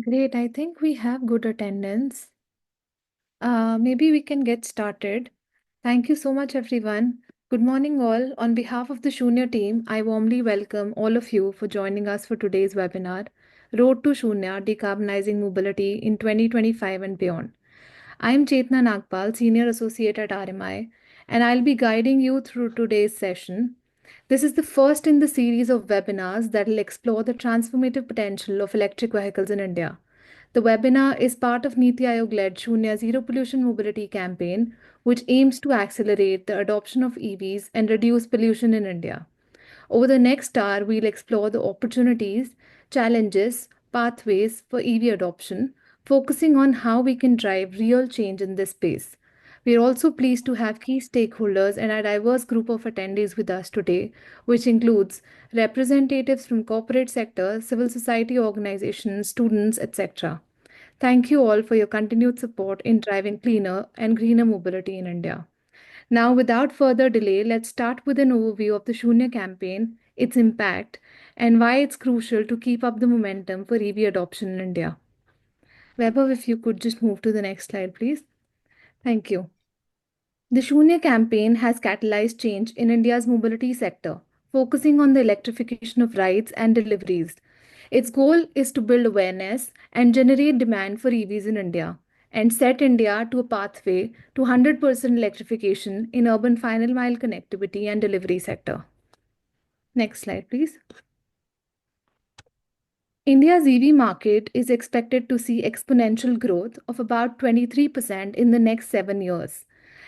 Great, I think we have good attendance. Maybe we can get started. Thank you so much, everyone. Good morning, all. On behalf of the Shoonya team, I warmly welcome all of you for joining us for today's webinar, Road to Shoonya, Decarbonizing Mobility in 2025 and Beyond. I'm Chetna Nagpal, Senior Associate at RMI, and I'll be guiding you through today's session. This is the first in the series of webinars that will explore the transformative potential of electric vehicles in India. The webinar is part of Niti Aayog-led Shoonya Zero Pollution Mobility campaign, which aims to accelerate the adoption of EVs and reduce pollution in India. Over the next hour, we'll explore the opportunities, challenges, pathways for EV adoption, focusing on how we can drive real change in this space. We are also pleased to have key stakeholders and a diverse group of attendees with us today, which includes representatives from corporate sector, civil society organizations, students, etc. Thank you all for your continued support in driving cleaner and greener mobility in India. Now, without further delay, let's start with an overview of the Shoonya campaign, its impact, and why it's crucial to keep up the momentum for EV adoption in India. Weber, if you could just move to the next slide, please. Thank you. The Shoonya campaign has catalyzed change in India's mobility sector, focusing on the electrification of rides and deliveries. Its goal is to build awareness and generate demand for EVs in India and set India to a pathway to 100% electrification in urban final mile connectivity and delivery sector. Next slide, please. India's EV market is expected to see exponential growth of about 23% in the next 7 years.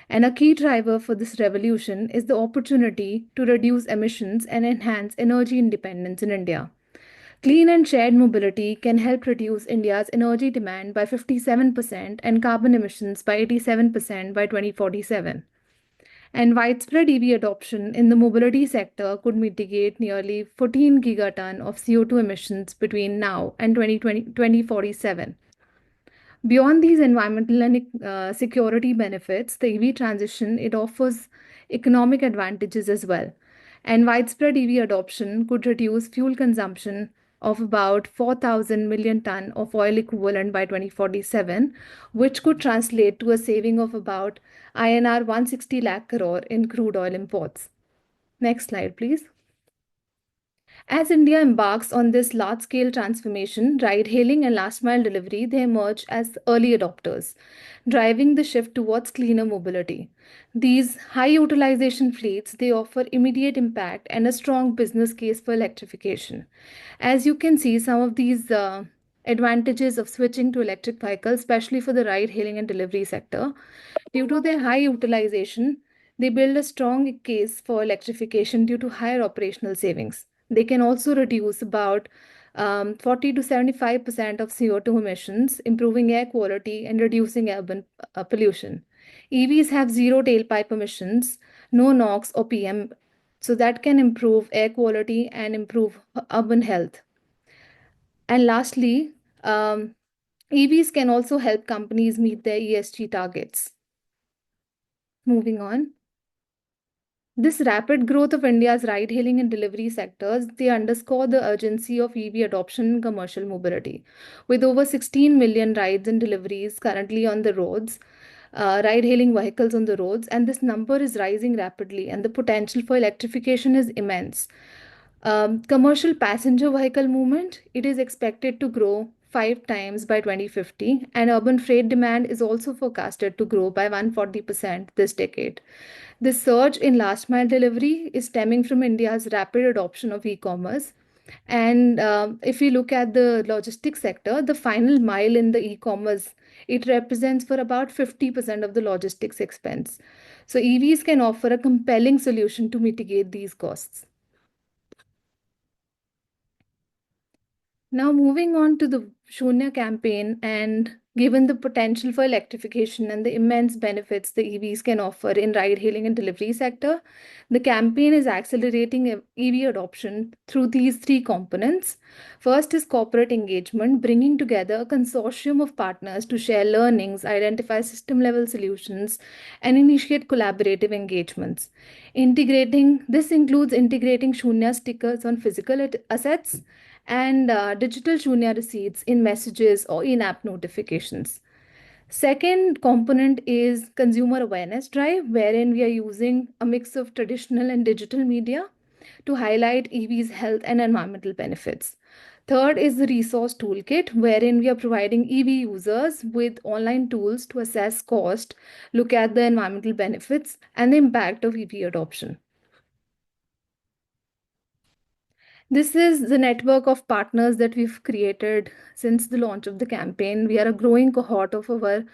And a key driver for this revolution is the opportunity to reduce emissions and enhance energy independence in India. Clean and shared mobility can help reduce India's energy demand by 57% and carbon emissions by 87% by 2047. And widespread EV adoption in the mobility sector could mitigate nearly 14 gigaton of CO2 emissions between now and 2047. Beyond these environmental and security benefits, the EV transition it offers economic advantages as well. And widespread EV adoption could reduce fuel consumption of about 4,000 million ton of oil equivalent by 2047, which could translate to a saving of about INR 160 lakh crore in crude oil imports. Next slide, please. As India embarks on this large-scale transformation, ride-hailing and last-mile delivery, they emerge as early adopters, driving the shift towards cleaner mobility. These high-utilization fleets, they offer immediate impact and a strong business case for electrification. As you can see, some of these advantages of switching to electric vehicles, especially for the ride-hailing and delivery sector, due to their high utilization, they build a strong case for electrification due to higher operational savings. They can also reduce about 40 to 75% of CO2 emissions, improving air quality and reducing urban pollution. EVs have zero tailpipe emissions, no NOx or PM, so that can improve air quality and improve urban health. And lastly, EVs can also help companies meet their ESG targets. Moving on. This rapid growth of India's ride-hailing and delivery sectors, they underscore the urgency of EV adoption in commercial mobility. With over 16 million rides and deliveries currently on the roads, ride-hailing vehicles on the roads, and this number is rising rapidly, and the potential for electrification is immense. Commercial passenger vehicle movement, it is expected to grow 5 times by 2050, and urban freight demand is also forecasted to grow by 140% this decade. This surge in last mile delivery is stemming from India's rapid adoption of e-commerce. And if we look at the logistics sector, the final mile in the e-commerce, it represents for about 50% of the logistics expense. So EVs can offer a compelling solution to mitigate these costs. Now, moving on to the Shoonya campaign, and given the potential for electrification and the immense benefits the EVs can offer in ride-hailing and delivery sector, the campaign is accelerating EV adoption through these three components. First is corporate engagement, bringing together a consortium of partners to share learnings, identify system-level solutions, and initiate collaborative engagements. This includes integrating Shoonya stickers on physical assets and digital Shoonya receipts in messages or in-app notifications. Second component is consumer awareness drive, wherein we are using a mix of traditional and digital media to highlight EV's health and environmental benefits. Third is the resource toolkit, wherein we are providing EV users with online tools to assess cost, look at the environmental benefits, and the impact of EV adoption. This is the network of partners that we've created since the launch of the campaign. We are a growing cohort of over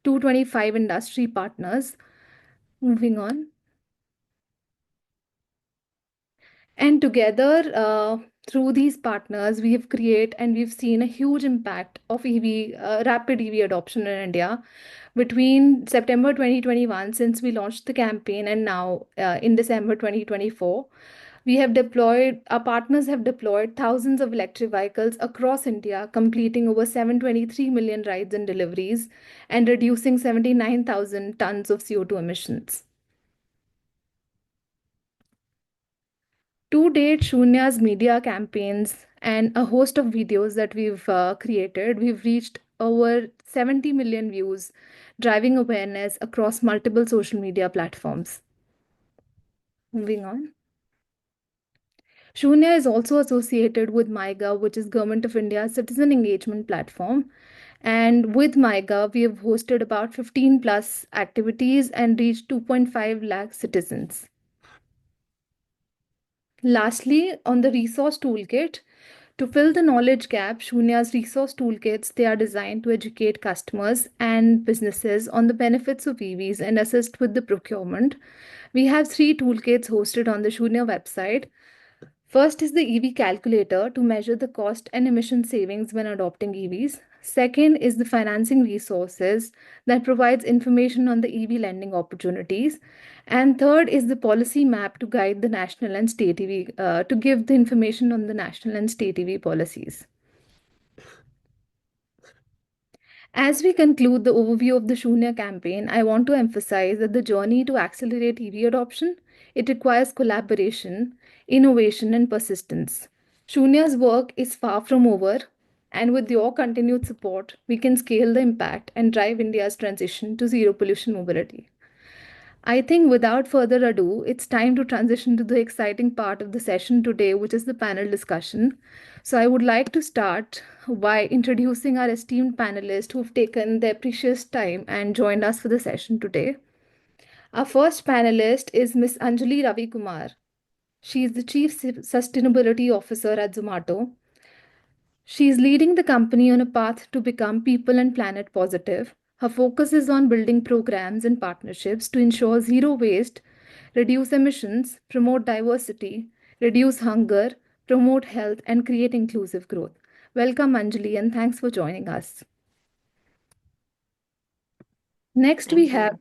225 industry partners. Moving on. And together, through these partners, we have created and we've seen a huge impact of rapid EV adoption in India between September 2021, since we launched the campaign, and now in December 2024. Our partners have deployed thousands of electric vehicles across India, completing over 723 million rides and deliveries and reducing 79,000 tons of CO2 emissions. To date, Shoonya's media campaigns and a host of videos that we've created, we've reached over 70 million views, driving awareness across multiple social media platforms. Moving on. Shoonya is also associated with MyGov, which is Government of India's citizen engagement platform. And with MyGov, we have hosted about 15 plus activities and reached 2.5 lakh citizens. Lastly, on the resource toolkit, to fill the knowledge gap, Shoonya's resource toolkits, they are designed to educate customers and businesses on the benefits of EVs and assist with the procurement. We have 3 toolkits hosted on the Shoonya website. First is the EV calculator to measure the cost and emission savings when adopting EVs. Second is the financing resources that provides information on the EV lending opportunities. And third is the policy map to guide the national and state EV, to give the information on the national and state EV policies. As we conclude the overview of the Shoonya campaign, I want to emphasize that the journey to accelerate EV adoption, it requires collaboration, innovation, and persistence. Shoonya's work is far from over, and with your continued support, we can scale the impact and drive India's transition to zero pollution mobility. I think without further ado, it's time to transition to the exciting part of the session today, which is the panel discussion. So I would like to start by introducing our esteemed panelists who've taken their precious time and joined us for the session today. Our first panelist is Ms. Anjalli Ravi Kumar. She is the Chief Sustainability Officer at Zomato. She is leading the company on a path to become people and planet positive. Her focus is on building programs and partnerships to ensure zero waste, reduce emissions, promote diversity, reduce hunger, promote health, and create inclusive growth. Welcome, Anjali, and thanks for joining us. Next, we have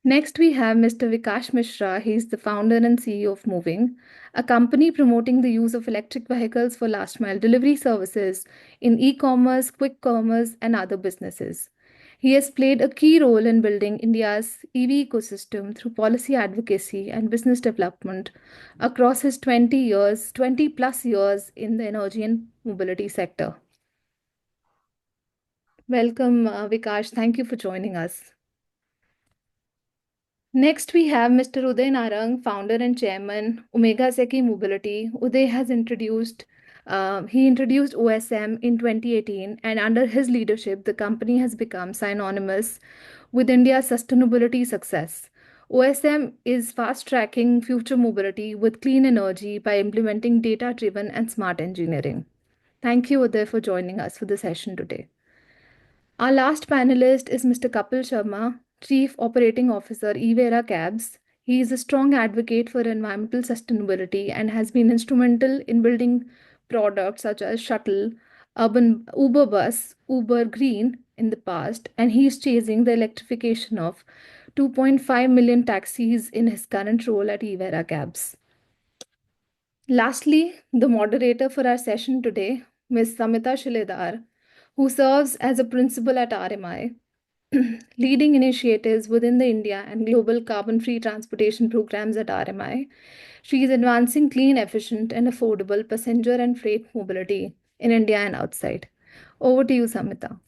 Next, we have Mr. Vikash Mishra. He's the founder and CEO of MoEVing, a company promoting the use of electric vehicles for last mile delivery services in e commerce, quick commerce, and other businesses. He has played a key role in building India's EV ecosystem through policy advocacy and business development across his 20 plus years in the energy and mobility sector. Welcome, Vikash. Thank you for joining us. Next, we have Mr. Uday Narang, founder and chairman, Omega Seiki Mobility. Uday has introduced OSM in 2018, and under his leadership, the company has become synonymous with India's sustainability success. OSM is fast-tracking future mobility with clean energy by implementing data-driven and smart engineering. Thank you, Uday, for joining us for the session today. Our last panelist is Mr. Kapil Sharma, Chief Operating Officer, Evera Cabs. He is a strong advocate for environmental sustainability and has been instrumental in building products such as Shuttle, Urban Uber Bus, Uber Green in the past, and he is chasing the electrification of 2.5 million taxis in his current role at Evera Cabs. Lastly, the moderator for our session today, Ms. Samhita Shiledar, who serves as a principal at RMI. leading initiatives within the India and global carbon free transportation programs at RMI. She is advancing clean, efficient, and affordable passenger and freight mobility in India and outside. Over to you, Samhita.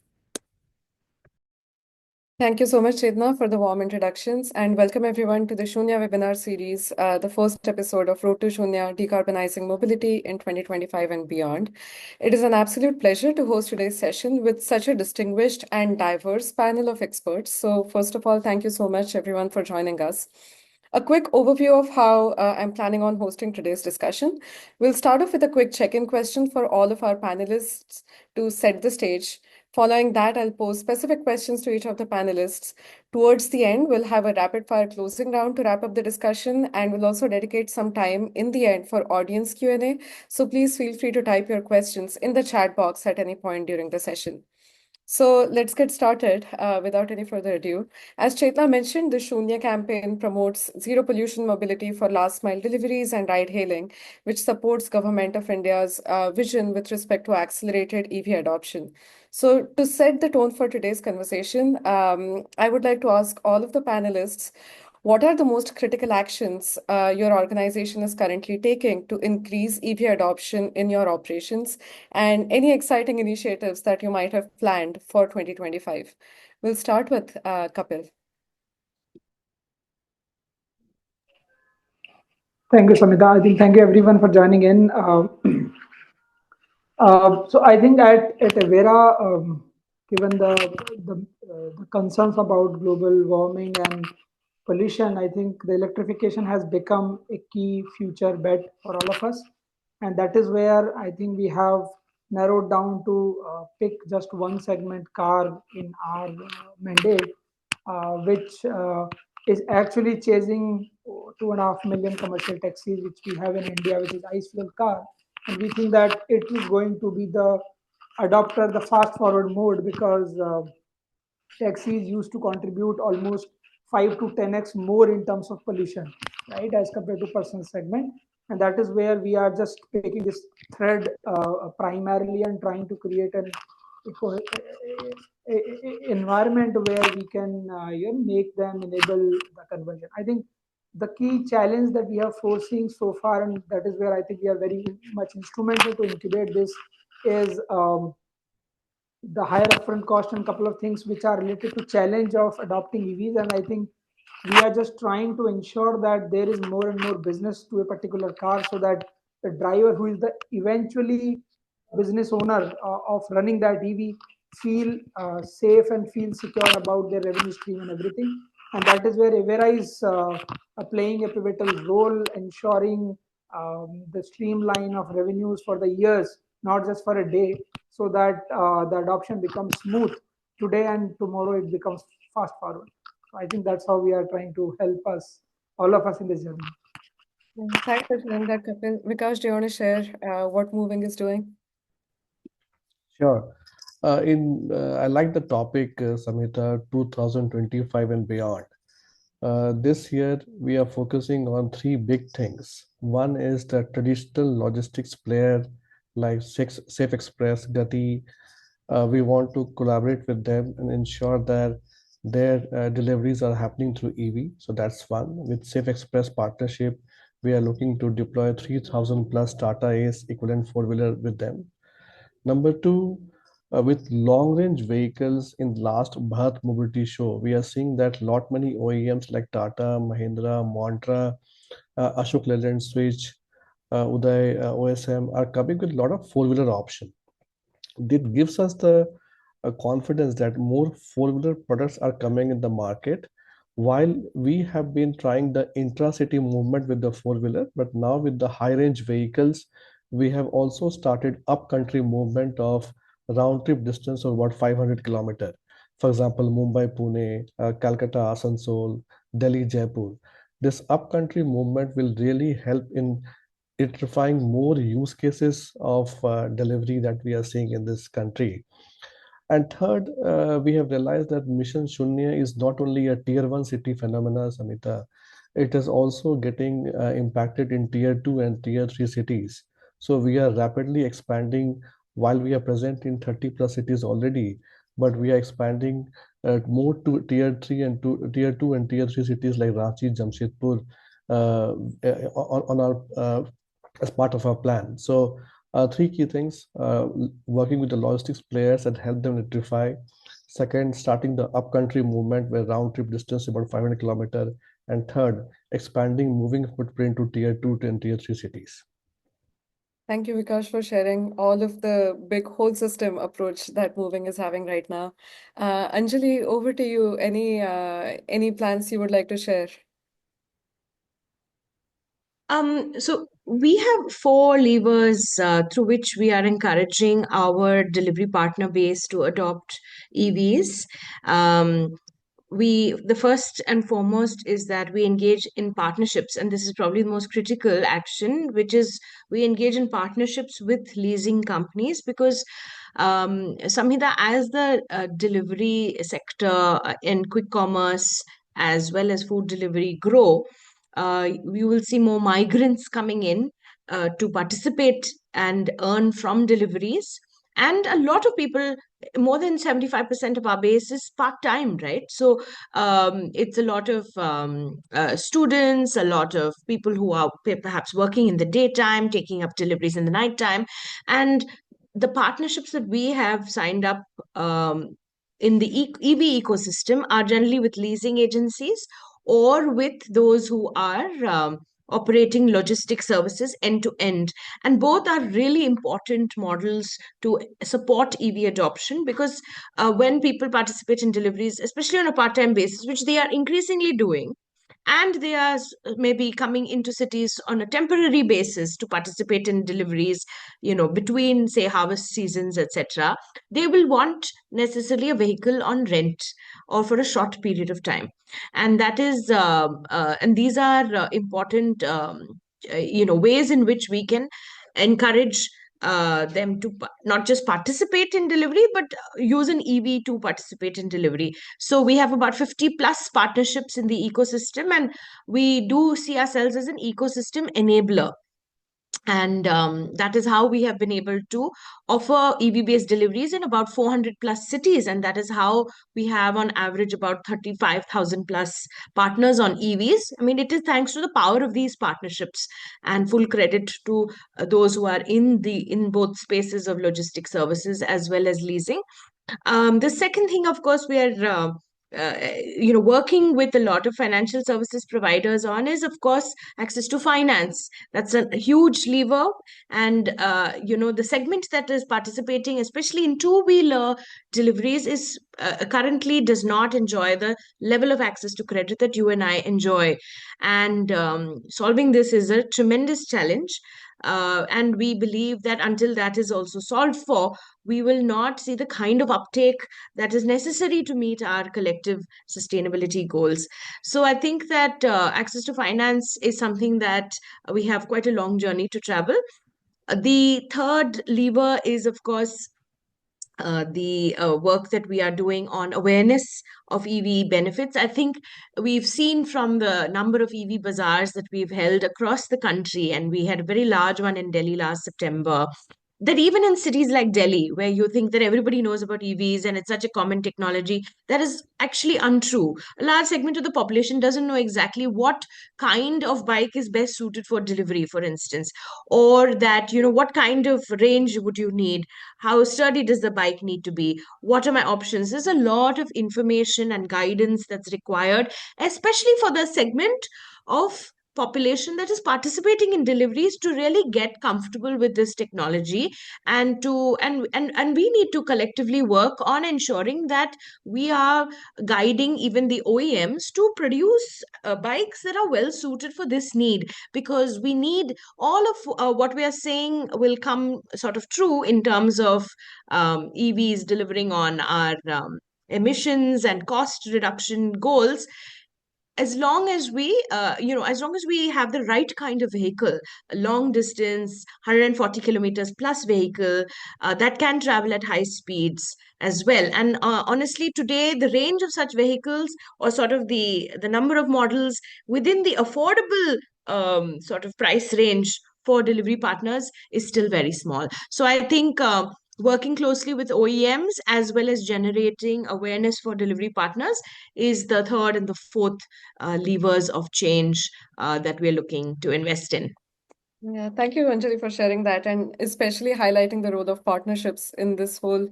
Thank you so much, Chetna, for the warm introductions, and welcome everyone to the Shoonya webinar series, the first episode of Road to Shoonya, Decarbonizing Mobility in 2025 and beyond. It is an absolute pleasure to host today's session with such a distinguished and diverse panel of experts. So, first of all, thank you so much, everyone, for joining us. A quick overview of how I'm planning on hosting today's discussion. We'll start off with a quick check in question for all of our panelists to set the stage. Following that, I'll pose specific questions to each of the panelists. Towards the end, we'll have a rapid fire closing round to wrap up the discussion, and we'll also dedicate some time in the end for audience Q&A. So please feel free to type your questions in the chat box at any point during the session. So let's get started without any further ado. As Chetna mentioned, the Shoonya campaign promotes zero pollution mobility for last mile deliveries and ride hailing, which supports Government of India's vision with respect to accelerated EV adoption. So to set the tone for today's conversation, I would like to ask all of the panelists, what are the most critical actions your organization is currently taking to increase EV adoption in your operations, and any exciting initiatives that you might have planned for 2025? We'll start with Kapil. Thank you, Samhita. I think thank you everyone for joining in. So I think at Evera, given the concerns about global warming and pollution, I think the electrification has become a key future bet for all of us, and that is where I think we have narrowed down to pick just one segment car in our mandate, which is actually chasing 2.5 million commercial taxis, which we have in India, which is ICE fuel car, and we think that it is going to be the adopter, the fast forward mode, because taxis used to contribute almost 5 to 10x more in terms of pollution, right, as compared to personal segment. And that is where we are just taking this thread primarily and trying to create an environment where we can make them enable the conversion. I think the key challenge that we have foreseen so far, and that is where I think we are very much instrumental to incubate this, is the higher upfront cost and couple of things which are related to challenge of adopting EVs. And I think we are just trying to ensure that there is more and more business to a particular car, so that the driver who is the eventually business owner of running that EV feel safe and feel secure about their revenue stream and everything. And that is where Evera is playing a pivotal role, ensuring the streamline of revenues for the years, not just for a day, so that the adoption becomes smooth today and tomorrow it becomes fast forward. So I think that's how we are trying to help us, all of us, in this journey. Thanks for sharing that, Kapil. Vikash, do you want to share what MoEVing is doing? Sure. I like the topic, Samhita, 2025 and beyond. This year, we are focusing on three big things. One is the traditional logistics player like Safe Express, Gati. We want to collaborate with them and ensure that their deliveries are happening through EV. So that's one. With Safe Express partnership, we are looking to deploy 3,000 plus Tata Ace equivalent four-wheeler with them. Number two, with long-range vehicles in last Bharat Mobility Show, we are seeing that lot many OEMs like Tata, Mahindra, Montra, Ashok Leyland, Switch, Uday, OSM are coming with a lot of four-wheeler option. It gives us the confidence that more four-wheeler products are coming in the market. While we have been trying the intra-city movement with the four-wheeler, but now with the high-range vehicles, we have also started up-country movement of round-trip distance of about 500 kilometer. For example, Mumbai, Pune, Calcutta, Asansol, Delhi, Jaipur. This up-country movement will really help in electrifying more use cases of delivery that we are seeing in this country. And third, we have realized that Mission Shunya is not only a tier one city phenomena, Samhita, it is also getting impacted in tier two and tier three cities. So we are rapidly expanding while we are present in 30 plus cities already, but we are expanding more to tier 2 and tier 3 cities like Ranchi, Jamshedpur, on our as part of our plan. So three key things: working with the logistics players and help them electrify. Second, starting the upcountry movement where round trip distance about 500 kilometer. And third, expanding moving footprint to tier 2 and tier 3 cities. Thank you, Vikash, for sharing all of the big whole system approach that MoEVing is having right now. Anjali, over to you. Any plans you would like to share? So we have four levers through which we are encouraging our delivery partner base to adopt EVs. The first and foremost is that we engage in partnerships, and this is probably the most critical action, which is we engage in partnerships with leasing companies because Samhita, as the delivery sector in quick commerce as well as food delivery grow, we will see more migrants coming in to participate and earn from deliveries. And a lot of people, more than 75% of our base is part-time, right? So it's a lot of students, a lot of people who are perhaps working in the daytime, taking up deliveries in the nighttime. And the partnerships that we have signed up in the EV ecosystem are generally with leasing agencies or with those who are operating logistic services end to end. And both are really important models to support EV adoption because when people participate in deliveries, especially on a part time basis, which they are increasingly doing, and they are maybe coming into cities on a temporary basis to participate in deliveries, between say harvest seasons, etc., they will want necessarily a vehicle on rent or for a short period of time. And that is and these are important ways in which we can encourage them to not just participate in delivery but use an EV to participate in delivery. So we have about 50 plus partnerships in the ecosystem, and we do see ourselves as an ecosystem enabler. And that is how we have been able to offer EV based deliveries in about 400 plus cities. And that is how we have on average about 35,000 plus partners on EVs. I mean, it is thanks to the power of these partnerships, and full credit to those who are in both spaces of logistic services as well as leasing. The second thing, of course, we are working with a lot of financial services providers on is, of course, access to finance. That's a huge lever, and the segment that is participating, especially in two-wheeler deliveries, is currently does not enjoy the level of access to credit that you and I enjoy, and solving this is a tremendous challenge. And we believe that until that is also solved for, we will not see the kind of uptake that is necessary to meet our collective sustainability goals. So I think that access to finance is something that we have quite a long journey to travel. The third lever is, of course, the work that we are doing on awareness of EV benefits. I think we've seen from the number of EV bazaars that we've held across the country, and we had a very large one in Delhi last September, that even in cities like Delhi, where you think that everybody knows about EVs and it's such a common technology, that is actually untrue. A large segment of the population doesn't know exactly what kind of bike is best suited for delivery, for instance, or that, what kind of range would you need? How sturdy does the bike need to be? What are my options? There's a lot of information and guidance that's required, especially for the segment of population that is participating in deliveries, to really get comfortable with this technology, and and we need to collectively work on ensuring that we are guiding even the OEMs to produce bikes that are well suited for this need, because we need all of what we are saying will come sort of true in terms of EVs delivering on our emissions and cost reduction goals, as long as we have the right kind of vehicle, a long distance 140 kilometers plus vehicle that can travel at high speeds as well. And honestly, today the range of such vehicles, or sort of the number of models within the affordable sort of price range for delivery partners, is still very small. So I think working closely with OEMs as well as generating awareness for delivery partners is the third and the fourth levers of change that we're looking to invest in. Yeah, thank you, Anjali, for sharing that and especially highlighting the role of partnerships in this whole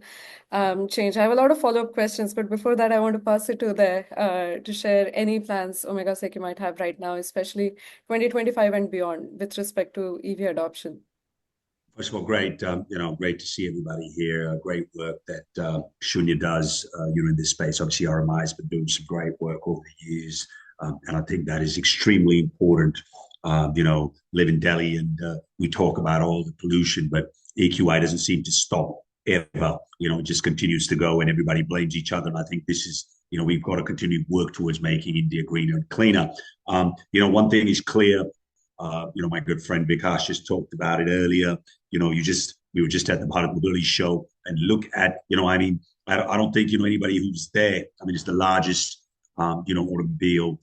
change. I have a lot of follow-up questions, but before that, I want to pass it to Uday to share any plans Omega Seiki might have right now, especially 2025 and beyond with respect to EV adoption. First of all, great, great to see everybody here. Great work that Shoonya does, in this space. Obviously, RMI has been doing some great work over the years, and I think that is extremely important. Live in Delhi, and we talk about all the pollution, but AQI doesn't seem to stop ever. It just continues to go, and everybody blames each other. And I think this is, we've got to continue to work towards making India greener and cleaner. One thing is clear. My good friend Vikash just talked about it earlier. We were just at the Bharat Mobility show, and look at, I don't think, anybody who's there. It's the largest, automobile,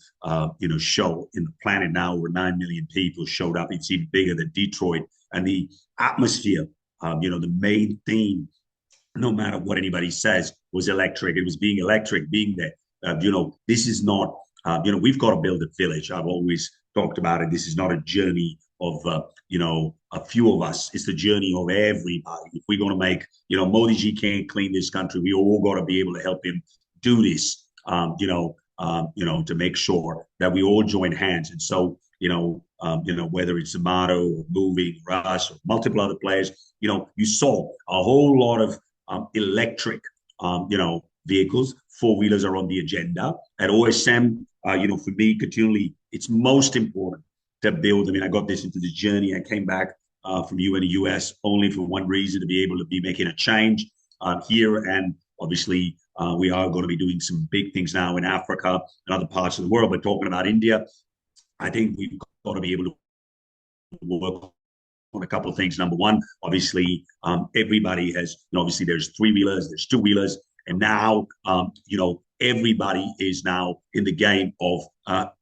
show in the planet now. Over 9 million people showed up. It's even bigger than Detroit. And the atmosphere, the main theme, no matter what anybody says, was electric. It was being electric, being there. This is not, we've got to build a village. I've always talked about it. This is not a journey of, a few of us. It's the journey of everybody. If we're going to make, Modi ji can't clean this country, we all got to be able to help him do this, to make sure that we all join hands. And so, whether it's Zomato or MoEVing or us or multiple other players, you saw a whole lot of electric, vehicles. Four-wheelers are on the agenda. At OSM, for me, continually, it's most important to build. I got this into the journey. I came back from in the US only for one reason, to be able to be making a change here. And obviously, we are going to be doing some big things now in Africa and other parts of the world. But talking about India, I think we've got to be able to work on a couple of things. Number one, obviously, everybody has, obviously there's three-wheelers, there's two-wheelers, and now, everybody is now in the game of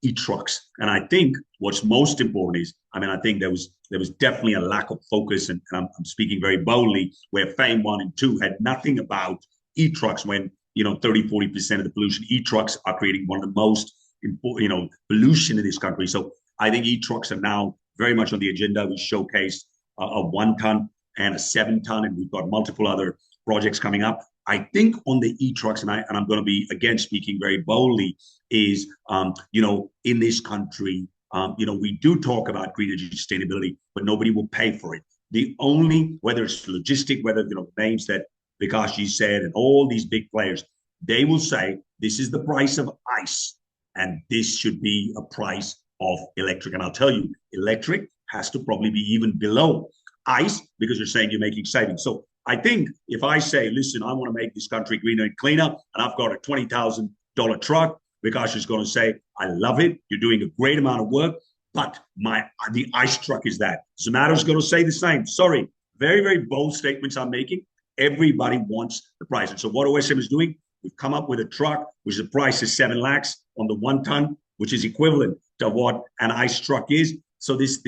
e-trucks. And I think what's most important is, I think there was definitely a lack of focus, and I'm speaking very boldly, where FAME 1 and 2 had nothing about e-trucks when, 30-40% of the pollution, e-trucks are creating one of the most important, pollution in this country. So I think e-trucks are now very much on the agenda. We showcased a 1 ton and a 7 ton, and we've got multiple other projects coming up. I think on the e-trucks, and I'm going to be, again, speaking very boldly, is, in this country, we do talk about green energy sustainability, but nobody will pay for it. The only, whether it's logistic, whether, names that Vikash ji said, and all these big players, they will say, this is the price of ICE, and this should be a price of electric. And I'll tell you, electric has to probably be even below ICE, because you're saying you're making savings. So I think if I say, listen, I want to make this country greener and cleaner, and I've got a $20,000 truck, Vikash is going to say, I love it. You're doing a great amount of work, but the ICE truck is that. Zomato is going to say the same. Sorry, very, very bold statements I'm making. Everybody wants the price. And so what OSM is doing, we've come up with a truck, which the price is 7 lakhs on the 1 ton, which is equivalent to what an ICE truck is. So this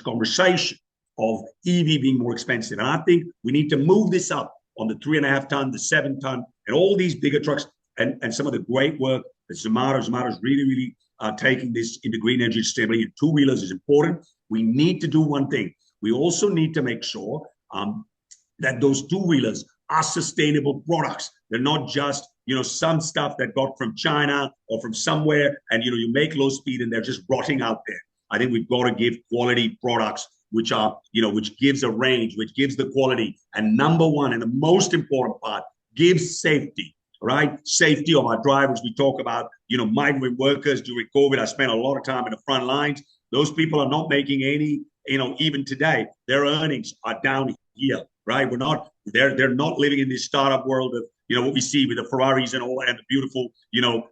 conversation of EV being more expensive. And I think we need to move this up on the 3.5 ton, the 7 ton, and all these bigger trucks, and some of the great work that Zomato is really taking this into green energy sustainability. And two-wheelers is important. We need to do one thing. We also need to make sure that those two-wheelers are sustainable products. They're not just, some stuff that got from China or from somewhere, and, you make low speed and they're just rotting out there. I think we've got to give quality products, which are, which gives a range, which gives the quality. And number one, and the most important part, gives safety, right? Safety of our drivers. We talk about, migrant workers during COVID. I spent a lot of time in the front lines. Those people are not making any, even today, their earnings are down here, right? They're not living in this startup world of, what we see with the Ferraris and all, and the beautiful,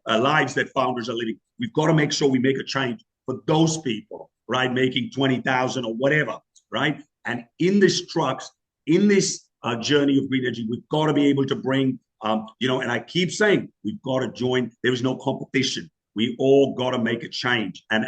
lives that founders are living. We've got to make sure we make a change for those people, right? Making 20,000 or whatever, right? And in this trucks, in this journey of green energy, we've got to be able to bring, and I keep saying, we've got to join. There is no competition. We all got to make a change. And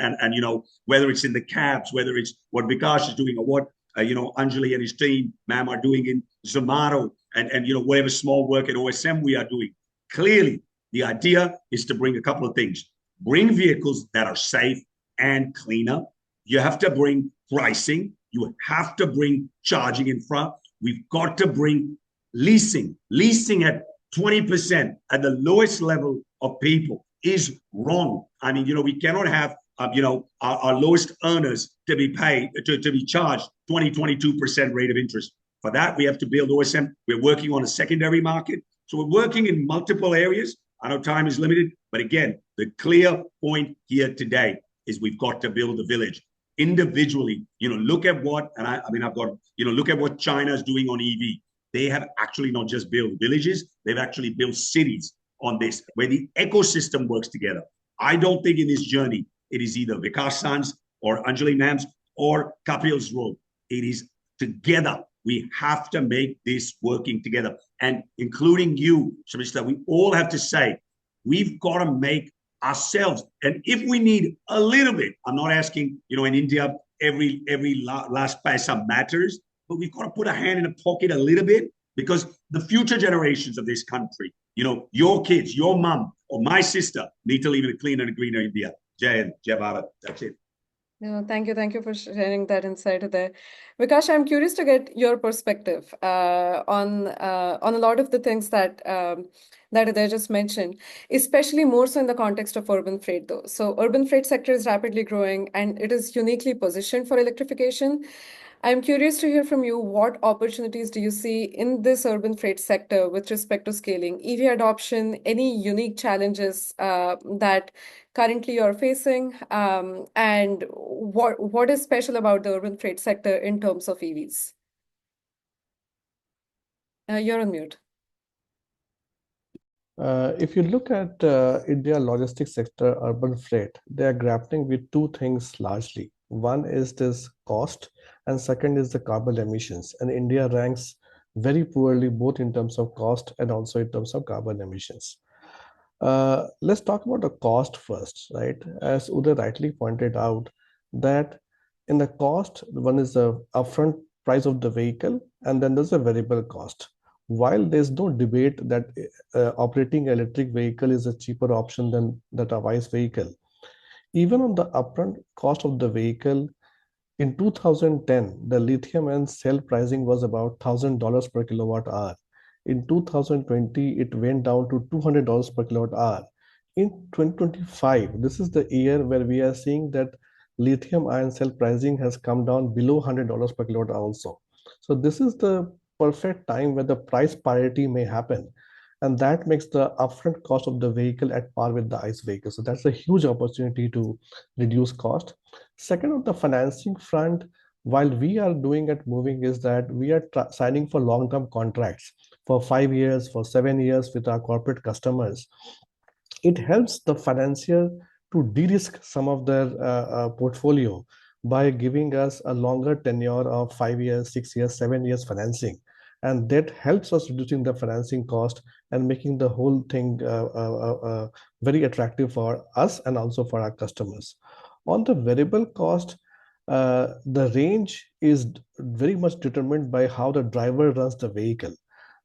whether it's in the cabs, whether it's what Vikash is doing or what, Anjalli and his team, ma'am, are doing in, Zomato, and whatever small work at OSM we are doing. Clearly, the idea is to bring a couple of things. Bring vehicles that are safe and cleaner. You have to bring pricing. You have to bring charging infra. We've got to bring leasing. Leasing at 20% at the lowest level of people is wrong. I mean, we cannot have, our lowest earners to be paid, to be charged 22% rate of interest. For that, we have to build OSM. We're working on a secondary market. So we're working in multiple areas. I know time is limited, but again, the clear point here today is we've got to build a village individually. Look at what, and I've got, look at what China is doing on EV. They have actually not just built villages, they've actually built cities on this, where the ecosystem works together. I don't think in this journey, it is either Vikash San's or Anjalli Ma'am's or Kapil's role. It is together. We have to make this working together. And including you, Samhita, we all have to say, we've got to make ourselves. And if we need a little bit, I'm not asking, in India, every last paisa matters, but we've got to put a hand in the pocket a little bit, because the future generations of this country, your kids, your mom, or my sister need to live in a cleaner and greener India. Jai Hind, Jai Bharat. That's it. Thank you for sharing that insight there. Vikash, I'm curious to get your perspective on a lot of the things that Uday just mentioned, especially more so in the context of urban freight, though. So urban freight sector is rapidly growing and it is uniquely positioned for electrification. I'm curious to hear from you, what opportunities do you see in this urban freight sector with respect to scaling, EV adoption, any unique challenges that currently you're facing, and what is special about the urban freight sector in terms of EVs? You're on mute. If you look at India logistics sector, urban freight, they are grappling with two things largely. One is this cost, and second is the carbon emissions. And India ranks very poorly both in terms of cost and also in terms of carbon emissions. Let's talk about the cost first, right? As Uday rightly pointed out, that in the cost, one is the upfront price of the vehicle, and then there's a variable cost. While there's no debate that operating an electric vehicle is a cheaper option than that a ICE vehicle, even on the upfront cost of the vehicle, in 2010, the lithium and cell pricing was about $1,000 per kilowatt hour. In 2020, it went down to $200 per kilowatt hour. In 2025, this is the year where we are seeing that lithium ion cell pricing has come down below $100 per kilowatt hour also. So this is the perfect time where the price parity may happen. And that makes the upfront cost of the vehicle at par with the ICE vehicle. So that's a huge opportunity to reduce cost. Second, on the financing front, while we are doing at MoEVing is that we are signing for long-term contracts for 5 years, for 7 years with our corporate customers. It helps the financier to de-risk some of their portfolio by giving us a longer tenure of 5 years, 6 years, 7 years financing. And that helps us reducing the financing cost and making the whole thing very attractive for us and also for our customers. On the variable cost, the range is very much determined by how the driver runs the vehicle.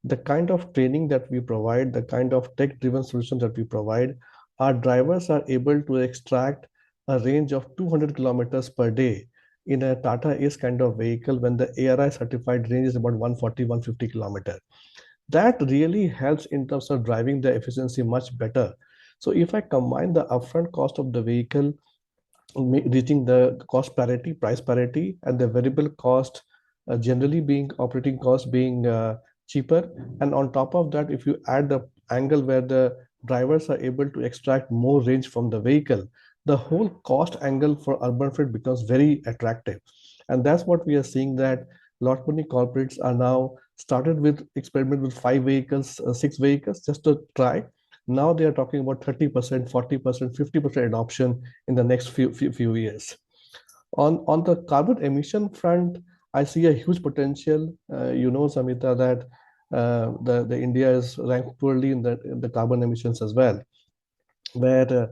The kind of training that we provide, the kind of tech-driven solutions that we provide, our drivers are able to extract a range of 200 kilometers per day in a Tata Ace kind of vehicle when the ARI certified range is about 140, 150 kilometers. That really helps in terms of driving the efficiency much better. So if I combine the upfront cost of the vehicle reaching the cost parity, price parity, and the variable cost generally being operating cost being cheaper. And on top of that, if you add the angle where the drivers are able to extract more range from the vehicle, the whole cost angle for urban freight becomes very attractive. And that's what we are seeing, that lot many corporates are now started with experiment with 5 vehicles, 6 vehicles just to try. Now they are talking about 30%, 40%, 50% adoption in the next few years. On the carbon emission front, I see a huge potential. Samhita, that the India is ranked poorly in the carbon emissions as well, where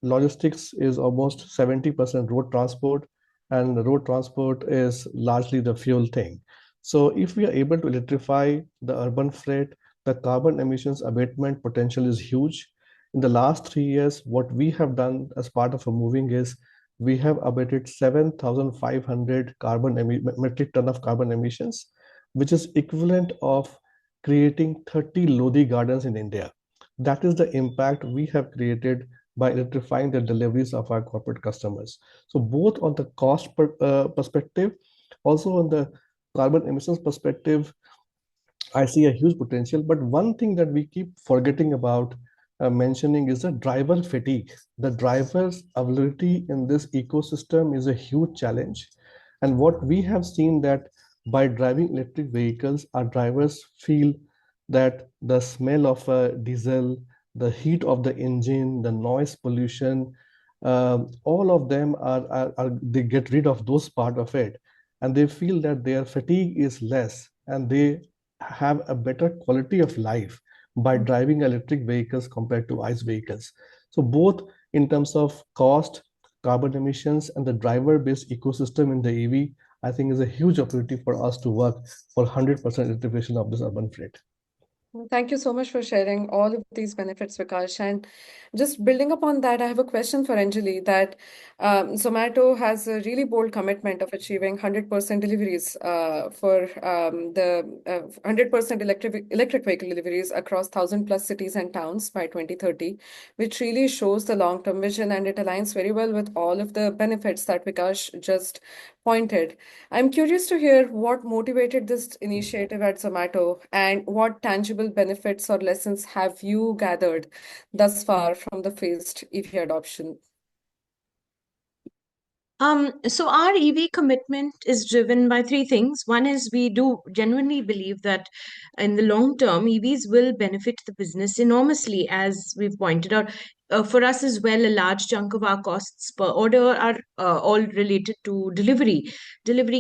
logistics is almost 70% road transport, and road transport is largely the fuel thing. So if we are able to electrify the urban freight, the carbon emissions abatement potential is huge. In the last 3 years, what we have done as part of a moving is we have abated 7,500 metric ton of carbon emissions, which is equivalent of creating 30 Lodi gardens in India. That is the impact we have created by electrifying the deliveries of our corporate customers. So both on the perspective, also on the carbon emissions perspective, I see a huge potential. But one thing that we keep forgetting about mentioning is the driver fatigue. The driver's availability in this ecosystem is a huge challenge. And what we have seen that by driving electric vehicles, our drivers feel that the smell of a diesel, the heat of the engine, the noise pollution, all of them they get rid of those part of it, and they feel that their fatigue is less and they have a better quality of life by driving electric vehicles compared to ICE vehicles. So both in terms of cost, carbon emissions, and the driver-based ecosystem in the EV, I think is a huge opportunity for us to work for 100% electrification of this urban freight. Thank you so much for sharing all of these benefits, Vikash. And just building upon that, I have a question for Anjali that Zomato has a really bold commitment of achieving 100% deliveries for the 100% electric vehicle deliveries across 1,000 plus cities and towns by 2030, which really shows the long-term vision, and it aligns very well with all of the benefits that Vikash just pointed. I'm curious to hear what motivated this initiative at Zomato and what tangible benefits or lessons have you gathered thus far from the phased EV adoption? So our EV commitment is driven by three things. One is we do genuinely believe that in the long term, EVs will benefit the business enormously, as we've pointed out. For us as well, a large chunk of our costs per order are all related to delivery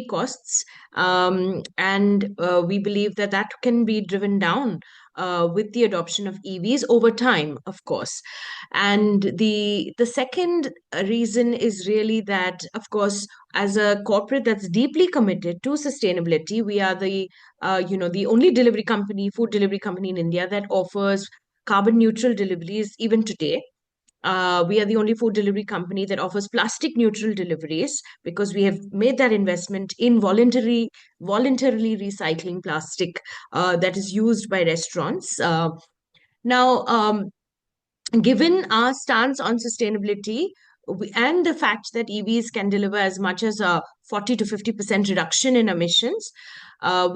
costs, and we believe that that can be driven down with the adoption of EVs over time, of course. And the second reason is really that, of course, as a corporate that's deeply committed to sustainability, we are the only food delivery company in India that offers carbon neutral deliveries even today. We are the only food delivery company that offers plastic neutral deliveries because we have made that investment in voluntarily recycling plastic that is used by restaurants. Now, given our stance on sustainability and the fact that EVs can deliver as much as a 40 to 50% reduction in emissions, and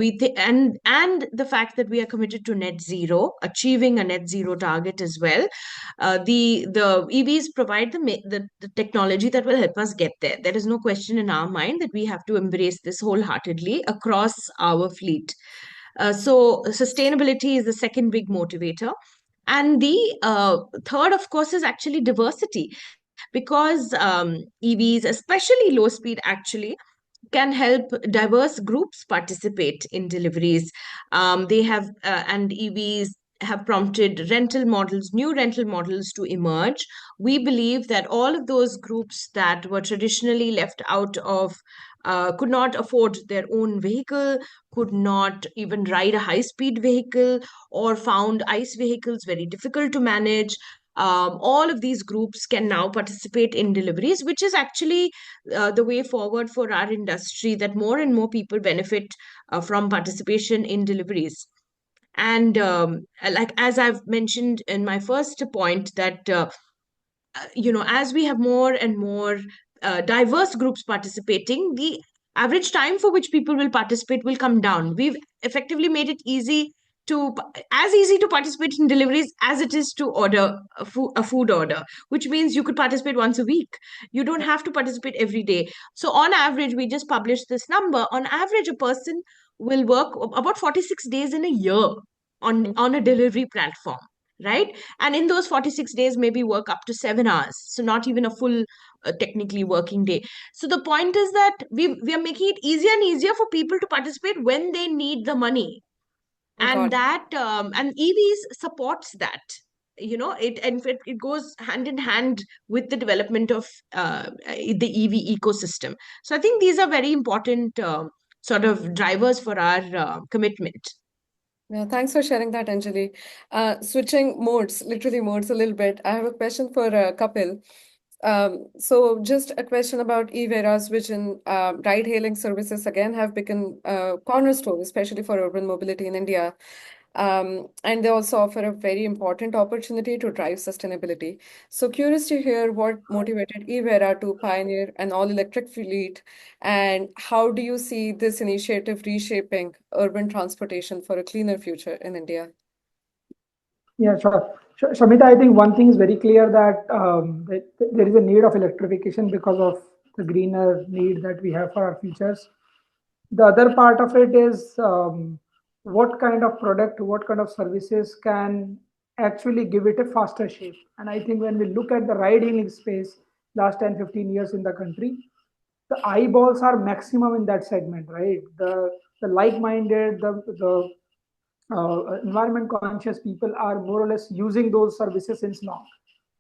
the fact that we are committed to net zero, achieving a net zero target as well, the EVs provide the technology that will help us get there. There is no question in our mind that we have to embrace this wholeheartedly across our fleet. So sustainability is the second big motivator. And the third, of course, is actually diversity, because EVs, especially low speed, actually can help diverse groups participate in deliveries. And EVs have prompted new rental models to emerge. We believe that all of those groups that were traditionally left out of, could not afford their own vehicle, could not even ride a high speed vehicle, or found ICE vehicles very difficult to manage. All of these groups can now participate in deliveries, which is actually the way forward for our industry, that more and more people benefit from participation in deliveries. And like as I've mentioned in my first point, that as we have more and more diverse groups participating, the average time for which people will participate will come down. We've effectively made it as easy to participate in deliveries as it is to order a food order, which means you could participate once a week. You don't have to participate every day. So on average, we just published this number. On average, a person will work about 46 days in a year on a delivery platform, right? And in those 46 days, maybe work up to 7 hours. So not even a full technically working day. So the point is that we are making it easier and easier for people to participate when they need the money. And EVs supports that. It goes hand in hand with the development of the EV ecosystem. So I think these are very important sort of drivers for our commitment. Yeah, thanks for sharing that, Anjali. Switching modes, literally modes a little bit. I have a question for Kapil. So just a question about Evera's vision. Ride-hailing services again have become cornerstone, especially for urban mobility in India. And they also offer a very important opportunity to drive sustainability. So curious to hear what motivated Evera to pioneer an all-electric fleet, and how do you see this initiative reshaping urban transportation for a cleaner future in India? Yeah, sure. Samhita, I think one thing is very clear that there is a need of electrification because of the greener need that we have for our futures. The other part of it is what kind of product, what kind of services can actually give it a faster shape. And I think when we look at the ride hailing space last 10, 15 years in the country, the eyeballs are maximum in that segment, right? The like-minded, the environment conscious people are more or less using those services since long.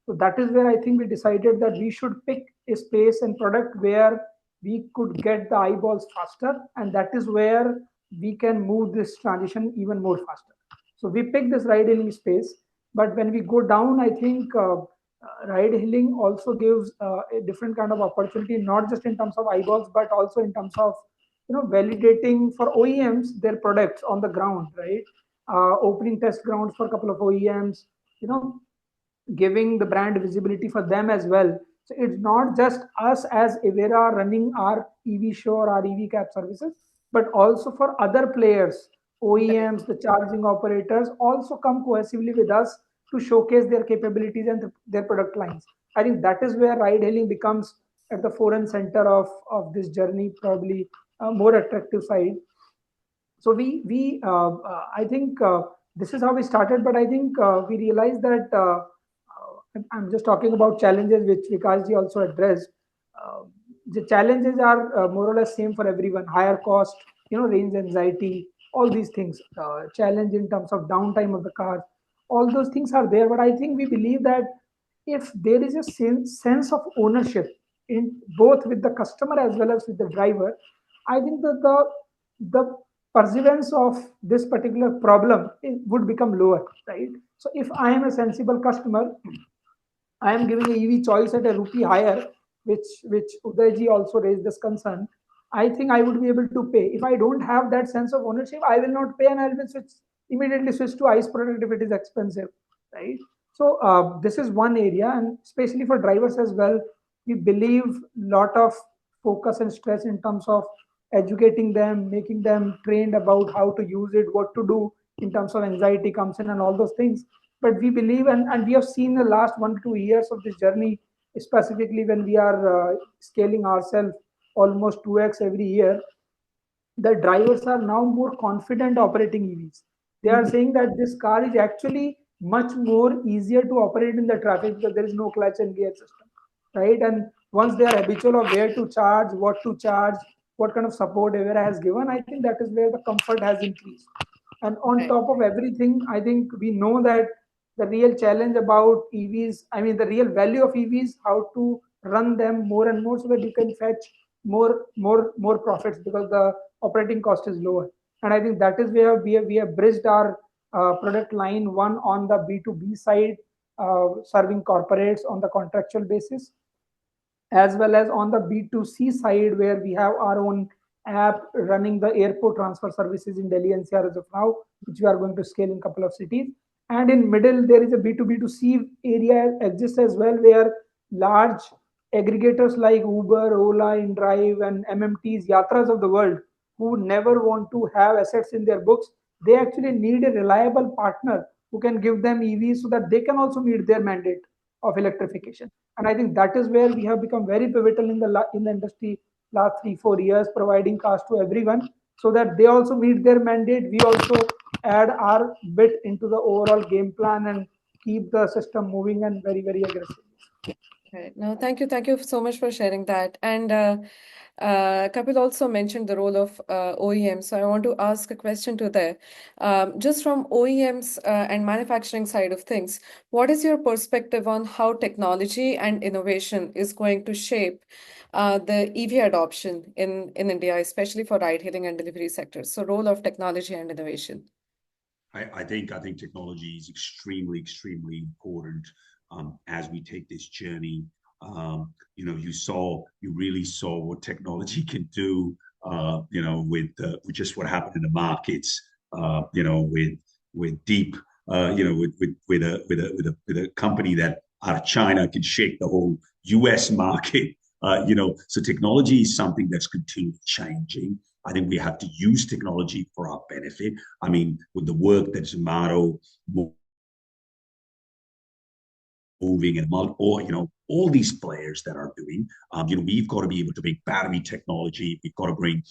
So that is where I think we decided that we should pick a space and product where we could get the eyeballs faster, and that is where we can move this transition even more faster. So we picked this ride hailing space, but when we go down, I think ride hailing also gives a different kind of opportunity, not just in terms of eyeballs, but also in terms of validating for OEMs their products on the ground, right? Opening test grounds for a couple of OEMs, you know, giving the brand visibility for them as well. So it's not just us as Evera running our EV show or our EV cab services, but also for other players, OEMs, the charging operators also come cohesively with us to showcase their capabilities and their product lines. I think that is where ride hailing becomes at the fore and center of this journey, probably a more attractive side. So I think this is how we started, but I think we realized that I'm just talking about challenges which Vikashji also addressed. uh, the challenges are more or less same for everyone: higher cost, range anxiety, all these things, challenge in terms of downtime of the car, all those things are there. But I think we believe that if there is a sense of ownership in both with the customer as well as with the driver, I think that the perseverance of this particular problem would become lower, right? So if I am a sensible customer, I am giving a EV choice at a rupee higher, which Udayji also raised this concern. I think I would be able to pay. If I don't have that sense of ownership, I will not pay, and I will immediately switch to ICE product if it is expensive, right? So this is one area, and especially for drivers as well, we believe lot of focus and stress in terms of educating them, making them trained about how to use it, what to do in terms of anxiety comes in, and all those things. But we believe, and we have seen the last 1 to 2 years of this journey, specifically when we are scaling ourselves almost 2x every year, the drivers are now more confident operating EVs. They are saying that this car is actually much more easier to operate in the traffic because there is no clutch and gear system, right? And once they are habitual of where to charge, what kind of support Evera has given, I think that is where the comfort has increased. And on Right. top of everything, I think we know that the real challenge about EVs, I mean, the real value of EVs, how to run them more and more so that you can fetch more profits because the operating cost is lower. And I think that is where we have bridged our product line, one on the B2B side, serving corporates on the contractual basis, as well as on the B2C side, where we have our own app running the airport transfer services in Delhi NCR as of now, which we are going to scale in a couple of cities. And in middle, there is a B2B2C area exists as well, where large aggregators like Uber, Ola, InDrive, and MMTs, Yatras of the world, who never want to have assets in their books, they actually need a reliable partner who can give them EVs so that they can also meet their mandate of electrification. And I think that is where we have become very pivotal in the industry last 3 4 years, providing cars to everyone so that they also meet their mandate. We also add our bit into the overall game plan and keep the system moving and very aggressive. Right. No, thank you so much for sharing that. And Kapil also mentioned the role of OEMs. So I want to ask a question to there. Just from OEMs and manufacturing side of things, what is your perspective on how technology and innovation is going to shape the EV adoption in India, especially for ride-hailing and delivery sectors. So role of technology and innovation. I think technology is extremely important as we take this journey. You really saw what technology can do. With just what happened in the markets. With deep, with a company that out of China can shake the whole U.S. market. So technology is something that's continually changing. I think we have to use technology for our benefit. I mean, with the work that Zomato, MoEVing, and all these players that are doing, we've got to be able to make battery technology. We've got to bring,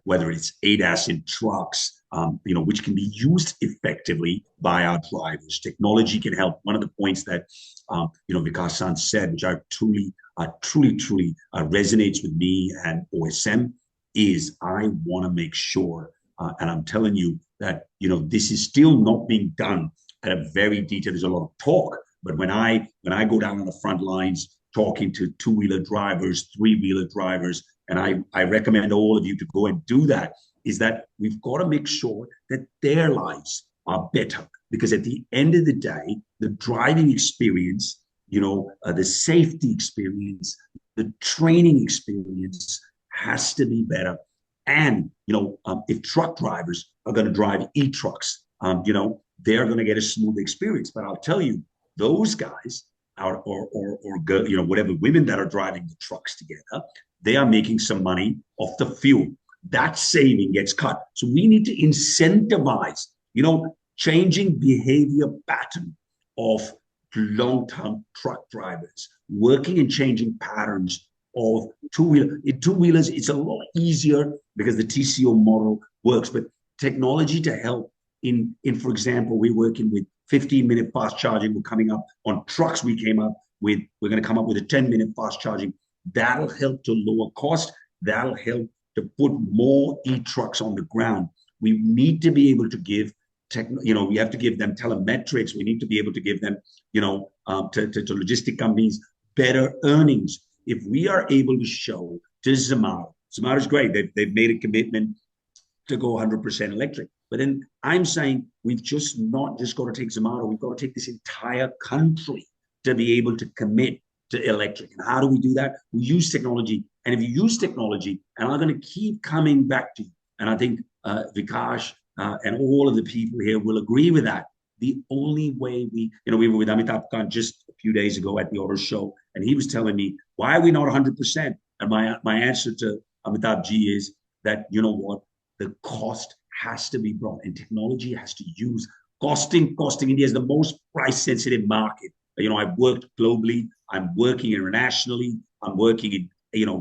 whether it's ADAS in trucks, which can be used effectively by our drivers. Technology can help. One of the points that, Vikash said, which I truly resonates with me and OSM, is I want to make sure, and I'm telling you that, this is still not being done at a very detailed, there's a lot of talk, but when I go down on the front lines talking to two-wheeler drivers, three-wheeler drivers, and I recommend all of you to go and do that, is that we've got to make sure that their lives are better. Because at the end of the day, the driving experience, the safety experience, the training experience has to be better. And, if truck drivers are going to drive e-trucks, they're going to get a smooth experience. But I'll tell you, those guys or whatever women that are driving the trucks together, they are making some money off the fuel. That saving gets cut. So we need to incentivize, changing behavior pattern of long-term truck drivers, working and changing patterns of two-wheelers. It's a lot easier because the TCO model works, but technology to help in for example, we're working with 15-minute fast charging. We're coming up on trucks. We're going to come up with a 10-minute fast charging. That'll help to lower cost. That'll help to put more e-trucks on the ground. We need to be able to give we have to give them telemetrics. We need to be able to give them, to logistic companies, better earnings. If we are able to show to Zomato is great. They've made a commitment to go 100% electric. But then I'm saying we've just not just got to take Zomato. We've got to take this entire country to be able to commit to electric. And how do we do that? We use technology. And if you use technology, and I'm going to keep coming back to you, and I think Vikash and all of the people here will agree with that. The only way we were with Amitabh Khan just a few days ago at the auto show, and he was telling me, why are we not 100%? And my answer to Amitabh Ji is that, what? The cost has to be brought, and technology has to use costing. India is the most price-sensitive market. I've worked globally. I'm working internationally. I'm working in,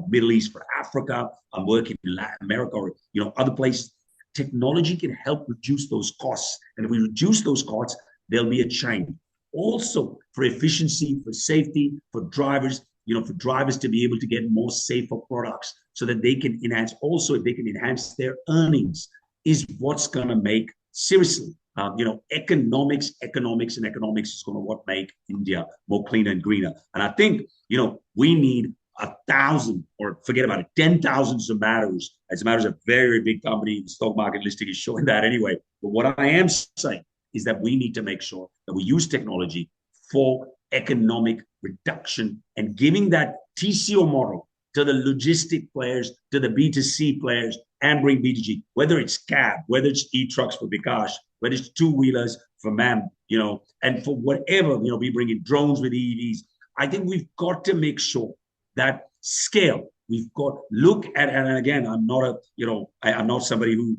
Middle East for Africa. I'm working in Latin America or, other places. Technology can help reduce those costs. And if we reduce those costs, there'll be a change. Also, for efficiency, for safety, for drivers, for drivers to be able to get more safer products so that they can enhance. Also, if they can enhance their earnings, is what's going to make, seriously, economics is going to what make India more cleaner and greener. And I think, we need 1,000, or forget about it, 10,000 Zomatos. Zomato is a very big company. The stock market listing is showing that anyway. But what I am saying is that we need to make sure that we use technology for economic reduction and giving that TCO model to the logistic players, to the B2C players, and bring B2G, whether it's cab, whether it's e-trucks for Vikash, whether it's two-wheelers for MAM, and for whatever, we bring in drones with EVs. I think we've got to make sure that scale. We've got look at, and again, I'm not somebody who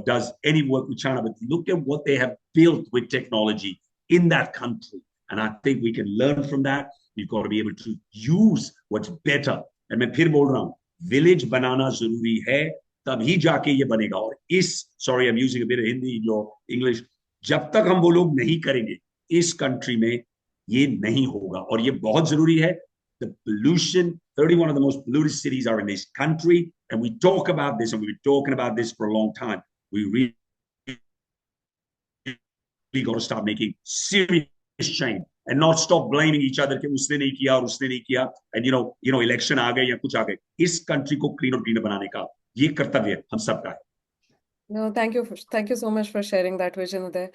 does any work with China, but look at what they have built with technology in that country, and I think we can learn from that. We've got to be able to use what's better. And मैं फिर बोल रहा हूँ, village बनाना जरूरी है, तभी जाके ये बनेगा. और sorry, I'm using a bit of Hindi in your English, जब तक हम वो लोग नहीं करेंगे, इस country में ये नहीं होगा. और ये बहुत जरूरी है. The pollution, 31 of the most polluted cities are in this country, and we talk about this, and we've been talking about this for a long time. We really got to start making serious change. and not stop blaming each other कि उसने नहीं किया और उसने नहीं किया and election आ गए या कुछ आ गए. इस country को clean और greener बनाने का ये कर्तव्य हम सबका है. No, thank you so much for sharing that vision, Uday.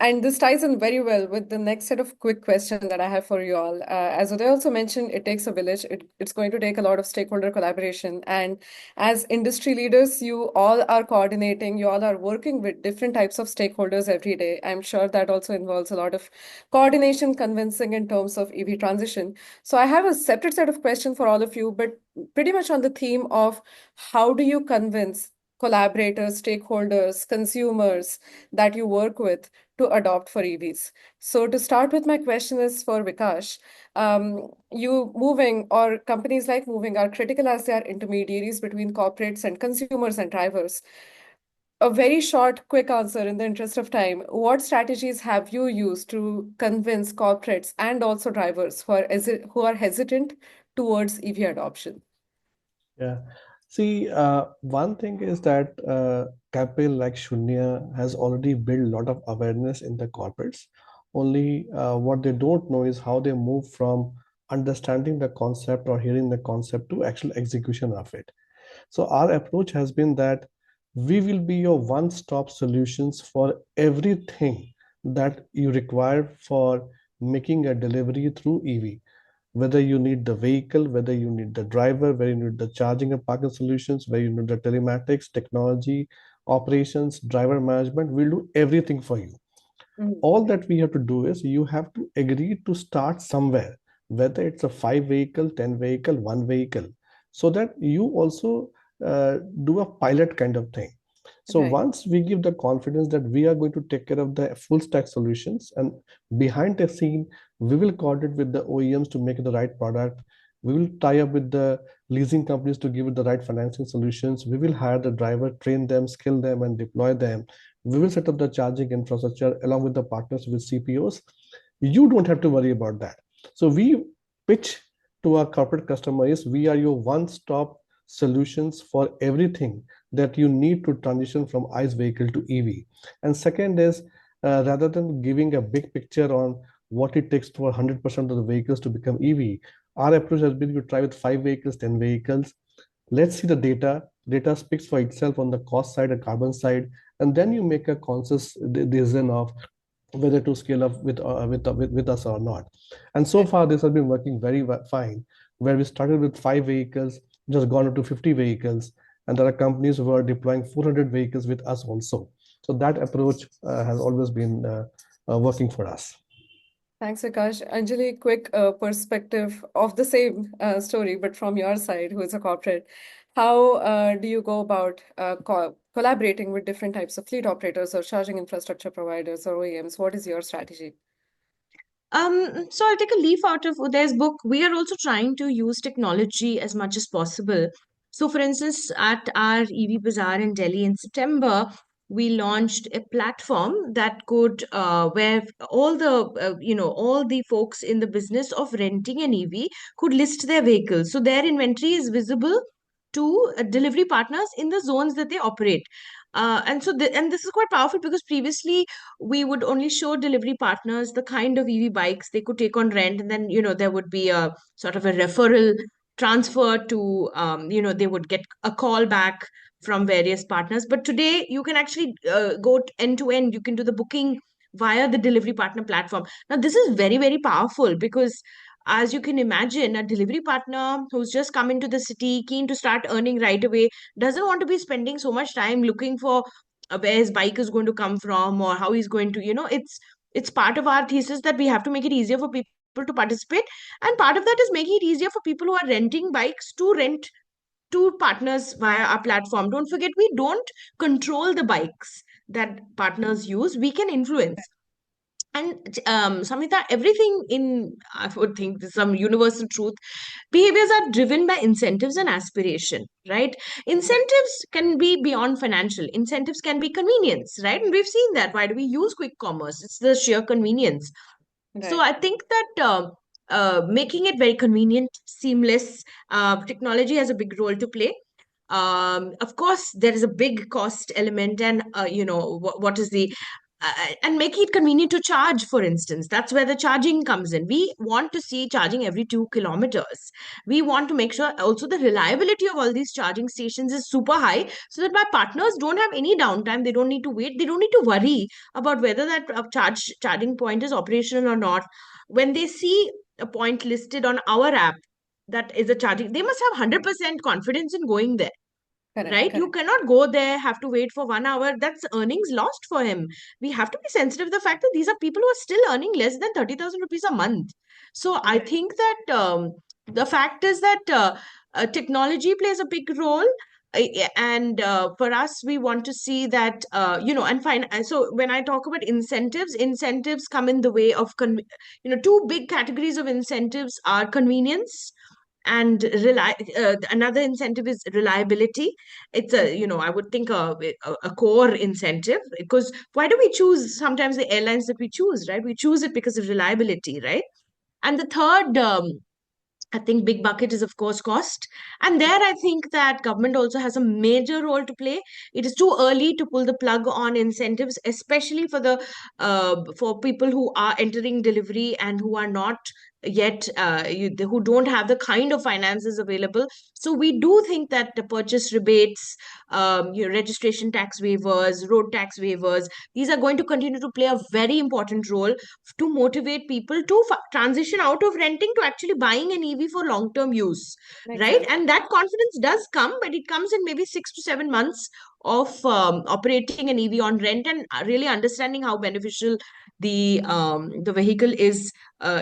And this ties in very well with the next set of quick questions that I have for you all. As Uday also mentioned, it takes a village. It's going to take a lot of stakeholder collaboration. And as industry leaders, you all are coordinating, you all are working with different types of stakeholders every day. I'm sure that also involves a lot of coordination, convincing in terms of EV transition. So I have a separate set of questions for all of you, but pretty much on the theme of how do you convince collaborators, stakeholders, consumers that you work with to adopt for EVs. So to start with, my question is for Vikash. You MoEVing or companies like MoEVing are critical as they are intermediaries between corporates and consumers and drivers. A very short, quick answer in the interest of time. What strategies have you used to convince corporates and also drivers who are hesitant towards EV adoption? Yeah. See, one thing is that Kapil, like Shoonya, has already built a lot of awareness in the corporates. Only what they don't know is how they move from understanding the concept or hearing the concept to actual execution of it. So our approach has been that we will be your one-stop solutions for everything that you require for making a delivery through EV, whether you need the vehicle, whether you need the driver, whether you need the charging and parking solutions, whether you need the telematics, technology, operations, driver management, we'll do everything for you. All that we have to do is you have to agree to start somewhere, whether it's a 5 vehicle, 10 vehicle, 1 vehicle, so that you also do a pilot kind of thing. So Right. once we give the confidence that we are going to take care of the full stack solutions, and behind the scene, we will coordinate with the OEMs to make the right product. We will tie up with the leasing companies to give it the right financing solutions. We will hire the driver, train them, skill them, and deploy them. We will set up the charging infrastructure along with the partners with CPOs. You don't have to worry about that. So we pitch to our corporate customer is we are your one-stop solutions for everything that you need to transition from ICE vehicle to EV. And second is rather than giving a big picture on what it takes for 100% of the vehicles to become EV, our approach has been to try with 5 vehicles, 10 vehicles. Let's see the data. Data speaks for itself on the cost side and carbon side, and then you make a conscious decision of whether to scale up with us or not. And so far, this has been working very fine. Where we started with 5 vehicles, just gone up to 50 vehicles, and there are companies who are deploying 400 vehicles with us also. So that approach has always been working for us. Thanks, Vikash. Anjali, quick perspective of the same story, but from your side, who is a corporate. How do you go about collaborating with different types of fleet operators or charging infrastructure providers or OEMs? What is your strategy? So I'll take a leaf out of Uday's book. We are also trying to use technology as much as possible. So, for instance, at our EV Bazaar in Delhi in September, we launched a platform that could, where all the folks in the business of renting an EV could list their vehicles. So their inventory is visible to delivery partners in the zones that they operate. And this is quite powerful because previously we would only show delivery partners the kind of EV bikes they could take on rent, and then there would be a sort of a referral transfer to they would get a call back from various partners. But today you can actually go end to end. You can do the booking via the delivery partner platform. Now this is very, very powerful because, as you can imagine, a delivery partner who's just come into the city, keen to start earning right away, doesn't want to be spending so much time looking for where his bike is going to come from or how he's going to, it's part of our thesis that we have to make it easier for people to participate. And part of that is making it easier for people who are renting bikes to rent to partners via our platform. Don't forget, we don't control the bikes that partners use, we can influence. And Samhita, everything in, I would think, some universal truth, behaviors are driven by incentives and aspiration, right? Incentives can be beyond financial. Incentives can be convenience, right? And we've seen that. Why do we use quick commerce? It's the sheer convenience. So Right. I think that making it very convenient, seamless, technology has a big role to play. Of course, there is a big cost element, and what is the and make it convenient to charge, for instance. That's where the charging comes in. We want to see charging every 2 kilometers. We want to make sure also the reliability of all these charging stations is super high, so that my partners don't have any downtime. They don't need to wait. They don't need to worry about whether that charging point is operational or not. When they see a point listed on our app that is a charging, they must have 100% confidence in going there. Correct, Right? You correct. cannot go there, have to wait for 1 hour. That's earnings lost for him. We have to be sensitive to the fact that these are people who are still earning less than 30,000 rupees a month. So I think that the fact is that technology plays a big role. And for us, we want to see that, and fine. So when I talk about incentives come in the way of, two big categories of incentives are convenience and another incentive is reliability. It's I would think a core incentive, because why do we choose sometimes the airlines that we choose, right? We choose it because of reliability, right? And the third, I think big bucket is of course cost. And there I think that government also has a major role to play. It is too early to pull the plug on incentives, especially for people who are entering delivery and who are not yet who don't have the kind of finances available. So we do think that the purchase rebates, registration tax waivers, road tax waivers, these are going to continue to play a very important role to motivate people to transition out of renting to actually buying an EV for long term use, Makes right? sense. And that confidence does come, but it comes in maybe 6 to 7 months of operating an EV on rent and really understanding how beneficial the vehicle is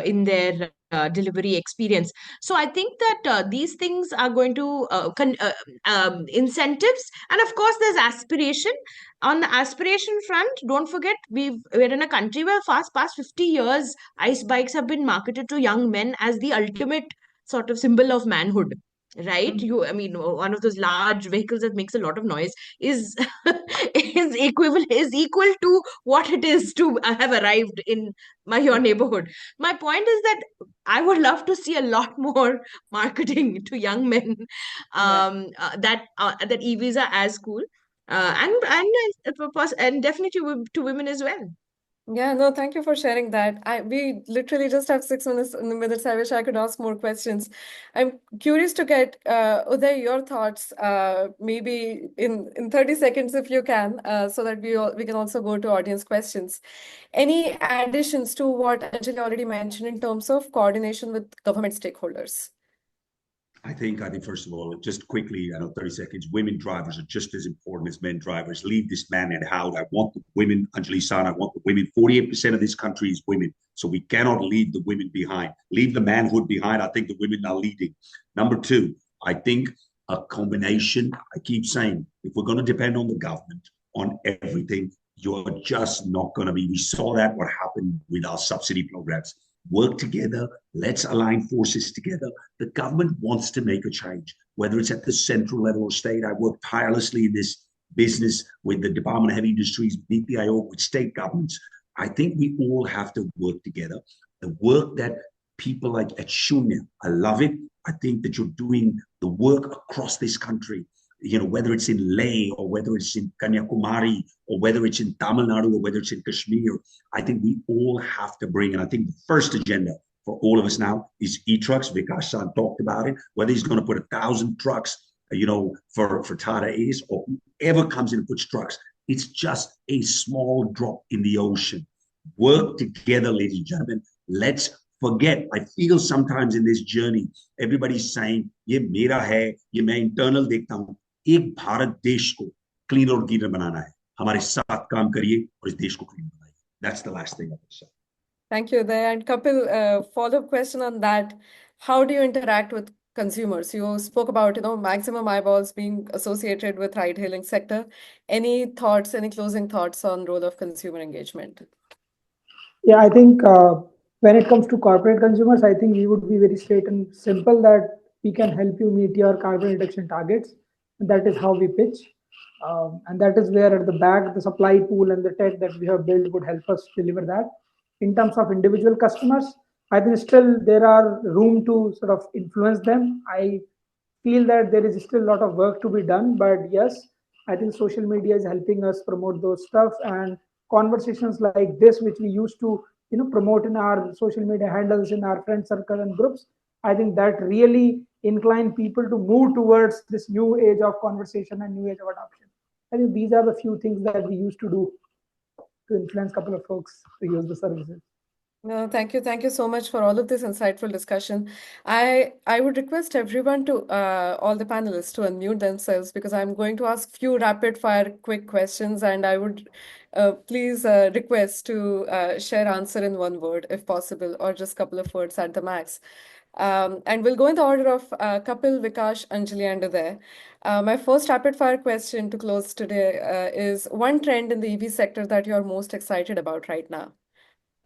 in their delivery experience. So I think that these things are going to incentives, and of course there's aspiration. On the aspiration front, don't forget we're in a country where past 50 years ice bikes have been marketed to young men as the ultimate sort of symbol of manhood, right? I mean, one of those large vehicles that makes a lot of noise is is equal to what it is to have arrived in your neighborhood. My point is that I would love to see a lot more marketing to young men, Right. that EVs are as cool, and definitely to women as well. Yeah, no, thank you for sharing that. We literally just have 6 minutes. I wish I could ask more questions. I'm curious to get Uday, your thoughts, maybe in 30 seconds if you can, so that we can also go to audience questions. Any additions to what Anjali already mentioned in terms of coordination with government stakeholders? I think first of all, just quickly, I know 30 seconds, women drivers are just as important as men drivers. Leave this man and how I want the women, Anjali San, I want the women. 48% of this country is women. So we cannot leave the women behind. Leave the manhood behind. I think the women are leading. Number two, I think a combination, I keep saying, if we're going to depend on the government on everything, you're just not going to be. We saw that what happened with our subsidy programs. Work together. Let's align forces together. The government wants to make a change, whether it's at the central level or state. I work tirelessly in this business with the Department of Heavy Industries, NITI Aayog, with state governments. I think we all have to work together. The work that people like at Shoonya, I love it. I think that you're doing the work across this country, whether it's in Leh or whether it's in Kanyakumari or whether it's in Tamil Nadu or whether it's in Kashmir. I think we all have to bring, and I think the first agenda for all of us now is e-trucks. Vikash San talked about it, whether he's going to put 1,000 trucks, for Tata Ace or whoever comes in and puts trucks. It's just a small drop in the ocean. Work together, ladies and gentlemen. Let's forget. I feel sometimes in this journey, everybody's saying, ये मेरा है, ये मैं internal देखता हूँ. एक भारत देश को क्लीन और ग्रीनर बनाना है. हमारे साथ काम करिए और इस देश को क्लीन बनाइए. That's the last thing I would say. Thank you, Uday. And Kapil, follow-up question on that. How do you interact with consumers? You spoke about, maximum eyeballs being associated with ride-hailing sector. Any thoughts, any closing thoughts on role of consumer engagement? Yeah, I think when it comes to corporate consumers, I think we would be very straight and simple that we can help you meet your carbon reduction targets. And that is how we pitch. And that is where at the back, the supply pool and the tech that we have built would help us deliver that. In terms of individual customers, I think still there are room to sort of influence them. I feel that there is still a lot of work to be done, but yes, I think social media is helping us promote those stuff. And conversations like this, which we used to promote in our social media handles, in our friend circle and groups, I think that really incline people to move towards this new age of conversation and new age of adoption. I think these are the few things that we used to do to influence a couple of folks to use the services. No, thank you. Thank you so much for all of this insightful discussion. I would request everyone to all the panelists to unmute themselves because I'm going to ask few rapid fire quick questions, and I would please request to share answer in one word if possible, or just couple of words at the max. And we'll go in the order of Kapil, Vikash, Anjali, and Uday. My first rapid fire question to close today is one trend in the EV sector that you're most excited about right now.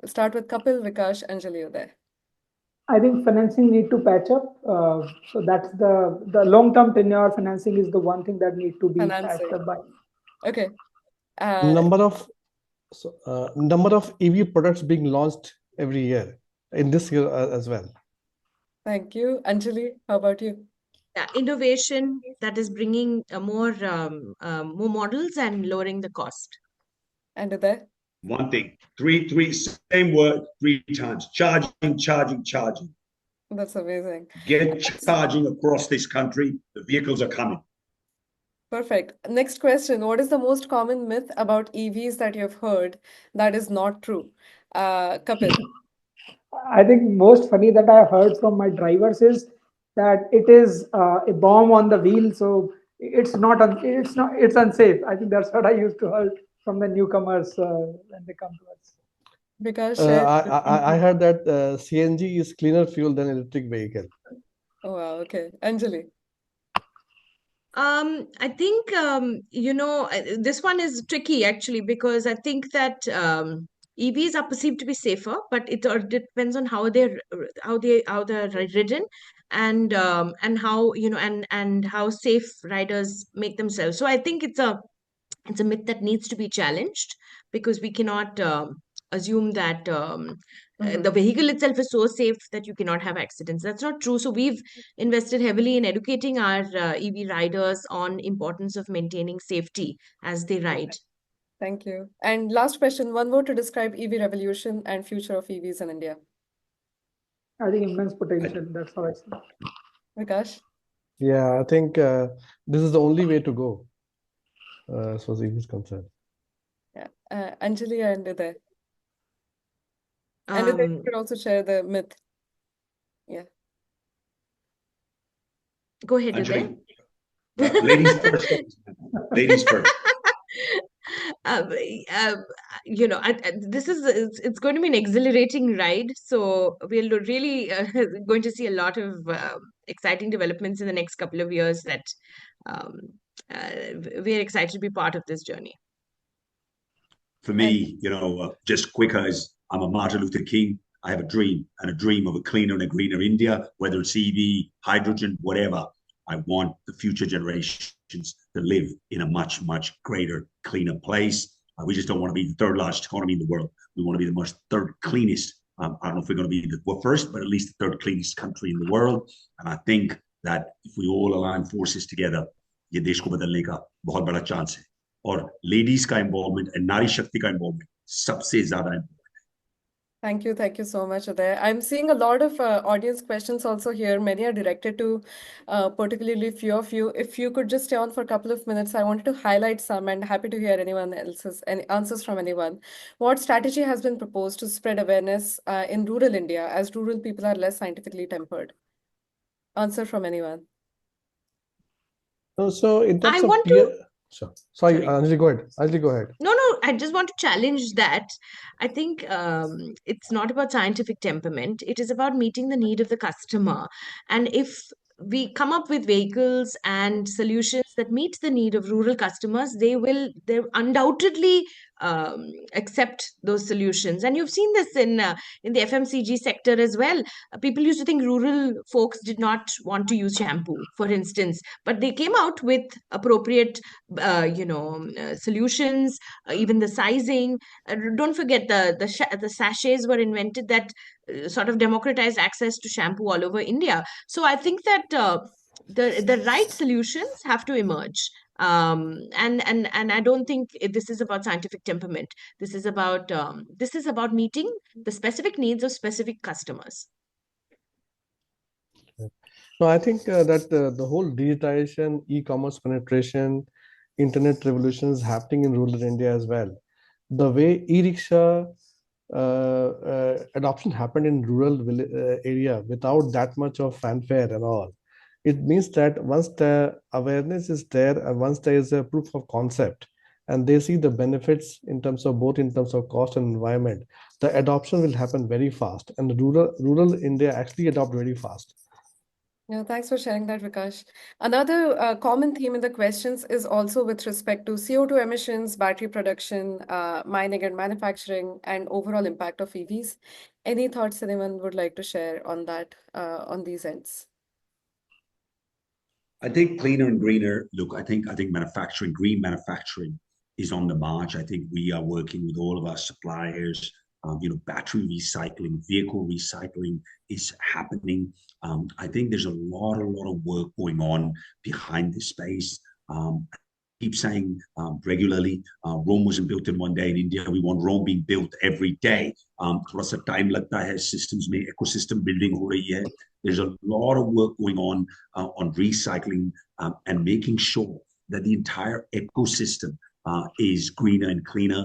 We'll start with Kapil, Vikash, Anjali, Uday. I think financing need to patch up. So that's the long-term tenure financing is the one thing that need to be patched Financing. up by. Okay. Number of EV products being launched every year in this year as well. Thank you. Anjali, how about you? Innovation that is bringing more models and lowering the cost. And Uday? One thing, same word, 3 times. Charging. That's amazing. Get charging across this country. The vehicles are coming. Perfect. Next question. What is the most common myth about EVs that you've heard that is not true? Kapil. I think most funny that I heard from my drivers is that it is a bomb on the wheel, so it's unsafe. I think that's what I used to heard from the newcomers when they come to us. Vikash, Uh, share. I heard that CNG is cleaner fuel than electric vehicle. Oh, wow. Okay. Anjali. I think this one is tricky actually because I think that EVs are perceived to be safer, but it depends on how they're ridden and how and how safe riders make themselves. So I think it's a myth that needs to be challenged because we cannot assume that the vehicle itself is so safe that you cannot have accidents. That's not true. So we've invested heavily in educating our EV riders on importance of maintaining safety as they ride. Thank you. And last question, one word to describe EV revolution and future of EVs in India. I think immense potential. That's how I see it. Vikash? Yeah, I think this is the only way to go as far as EV is concerned. Yeah. Anjali and Uday. And Uday, you could also share the myth. Yeah. Go ahead, Anjali, Uday. ladies first. Ladies first. It's going to be an exhilarating ride. So we're really going to see a lot of exciting developments in the next couple of years that we're excited to be part of this journey. For me, just quicker as I'm a Martin Luther King. I have a dream and a dream of a cleaner and a greener India, whether it's EV, hydrogen, whatever. I want the future generations to live in a much, much greater, cleaner place. We just don't want to be the third largest economy in the world. We want to be the third cleanest. I don't know if we're going to be the first, but at least the third cleanest country in the world. And I think that if we all align forces together, ये देश को बदलने का बहुत बड़ा chance है. और ladies का इन्वॉल्वमेंट और नारी शक्ति का इन्वॉल्वमेंट सबसे ज्यादा important. Thank you so much, Uday. I'm seeing a lot of audience questions also here. Many are directed to particularly few of you. If you could just stay on for a couple of minutes, I wanted to highlight some and happy to hear anyone else's any answers from anyone. What strategy has been proposed to spread awareness in rural India as rural people are less scientifically tempered? Answer from anyone. So in terms of sorry, Anjali, go ahead. No, I just want to challenge that. I think it's not about scientific temperament. It is about meeting the need of the customer. And if we come up with vehicles and solutions that meet the need of rural customers, they undoubtedly accept those solutions. And you've seen this in the FMCG sector as well. People used to think rural folks did not want to use shampoo, for instance, but they came out with appropriate solutions, even the sizing. Don't forget the sachets were invented that sort of democratized access to shampoo all over India. So I think that the right solutions have to emerge. And I don't think this is about scientific temperament. This is about meeting the specific needs of specific customers. No, I think that the whole digitization, e-commerce penetration, internet revolution is happening in rural India as well. The way e-rickshaw adoption happened in rural area without that much of fanfare and all. It means that once the awareness is there and once there is a proof of concept and they see the benefits in terms of both in terms of cost and environment, the adoption will happen very fast and the rural India actually adopt very fast. Yeah, thanks for sharing that, Vikash. Another common theme in the questions is also with respect to CO2 emissions, battery production, mining and manufacturing, and overall impact of EVs. Any thoughts anyone would like to share on that, on these ends? I think cleaner and greener. Look, I think manufacturing, green manufacturing, is on the march. I think we are working with all of our suppliers. Battery recycling, vehicle recycling is happening. I think there's a lot of work going on behind this space. Keep saying regularly, Rome wasn't built in one day in India. We want Rome being built every day. थोड़ा सा time लगता है systems में ecosystem building हो रही है. There's a lot of work going on recycling and making sure that the entire ecosystem is greener and cleaner.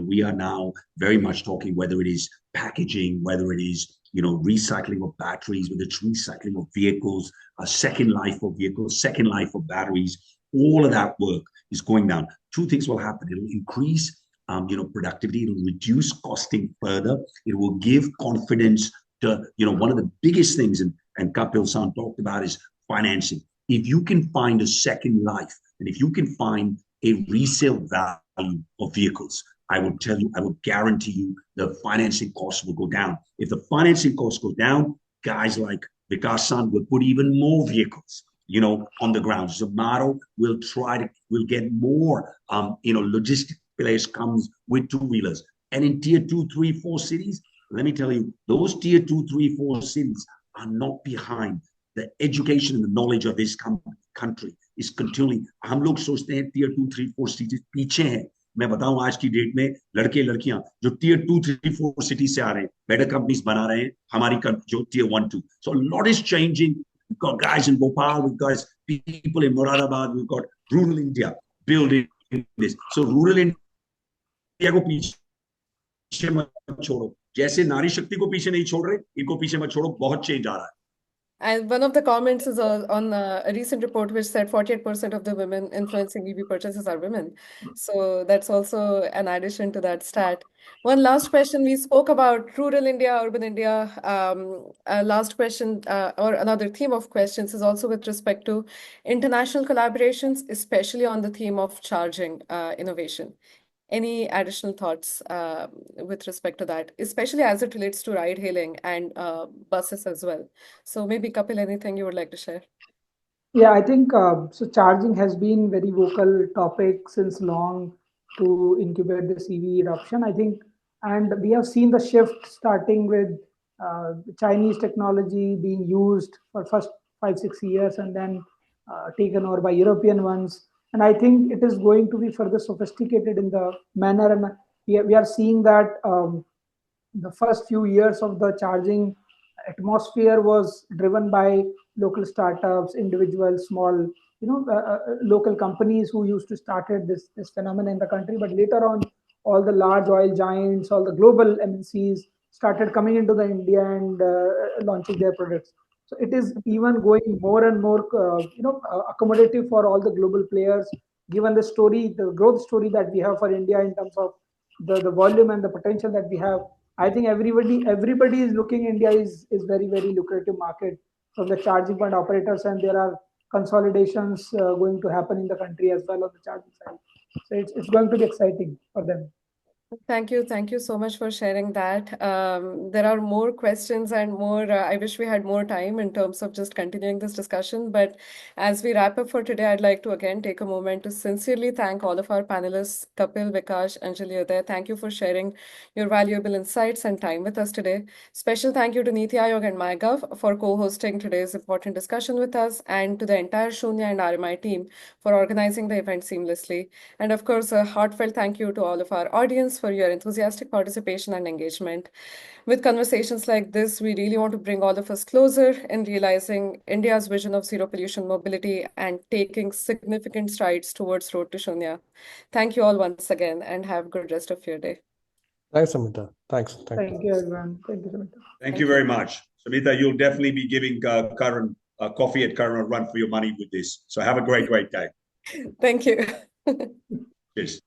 We are now very much talking whether it is packaging, whether it is recycling of batteries, whether it's recycling of vehicles, a second life of vehicles, second life of batteries. All of that work is going down. Two things will happen. It'll increase productivity. It'll reduce costing further. It will give confidence to, one of the biggest things, and Kapil-san talked about, is financing. If you can find a second life, and if you can find a resale value of vehicles, I will tell you, I will guarantee you the financing costs will go down. If the financing costs go down, guys like Vikash-san will put even more vehicles on the ground. Zomato will get more, logistic players comes with two-wheelers. And in tier 2, 3, 4 cities, let me tell you, those tier 2, 3, 4 cities are not behind. The education and the knowledge of this country is continually, हम लोग सोचते हैं tier 2, 3, 4 cities पीछे हैं. मैं बताऊं आज की डेट में लड़के लड़कियां जो tier 2, 3, 4 cities से आ रहे हैं, better companies बना रहे हैं, हमारी जो tier 1, 2. So a lot is changing. We've got guys in Bhopal, we've got people in Moradabad, we've got rural India building this. So rural India को पीछे मत छोड़ो. जैसे नारी शक्ति को पीछे नहीं छोड़ रहे, इनको पीछे मत छोड़ो. बहुत चेंज आ रहा है. And one of the comments is on a recent report which said 48% of the women influencing EV purchases are women. So that's also an addition to that stat. One last question. We spoke about rural India, urban India. Last question, or another theme of questions, is also with respect to international collaborations, especially on the theme of charging innovation. Any additional thoughts with respect to that, especially as it relates to ride hailing and buses as well? So maybe Kapil, anything you would like to share? Yeah, I think so. Charging has been very vocal topic since long to incubate this EV adoption. I think, and we have seen the shift starting with Chinese technology being used for first 5 6 years and then taken over by European ones. And I think it is going to be further sophisticated in the manner, and we are seeing that the first few years of the charging atmosphere was driven by local startups, individuals, small, local companies who used to started this phenomenon in the country. But later on, all the large oil giants, all the global MNCs started coming into the India and launching their products. So it is even going more and more, accommodative for all the global players. Given the story, the growth story that we have for India in terms of the volume and the potential that we have, I think everybody is looking. India is very very lucrative market from the charging point operators, and there are consolidations going to happen in the country as well on the charging side. So it's going to be exciting for them. Thank you. Thank you so much for sharing that. There are more questions and more. I wish we had more time in terms of just continuing this discussion. But as we wrap up for today, I'd like to again take a moment to sincerely thank all of our panelists, Kapil, Vikash, Anjalli, Uday. Thank you for sharing your valuable insights and time with us today. Special thank you to Niti Aayog and MyGov for co-hosting today's important discussion with us, and to the entire Shoonya and RMI team for organizing the event seamlessly. And of course, a heartfelt thank you to all of our audience for your enthusiastic participation and engagement. With conversations like this, we really want to bring all of us closer in realizing India's vision of zero pollution mobility and taking significant strides towards Road to Shunya. Thank you all once again, and have a good rest of your day. Thanks, Samhita. Thanks. Thank you, everyone. Thank you, Samhita. Thank you very much. Samhita, you'll definitely be giving Karan coffee at Karan a run for your money with this. So have a great day. Thank you. Cheers.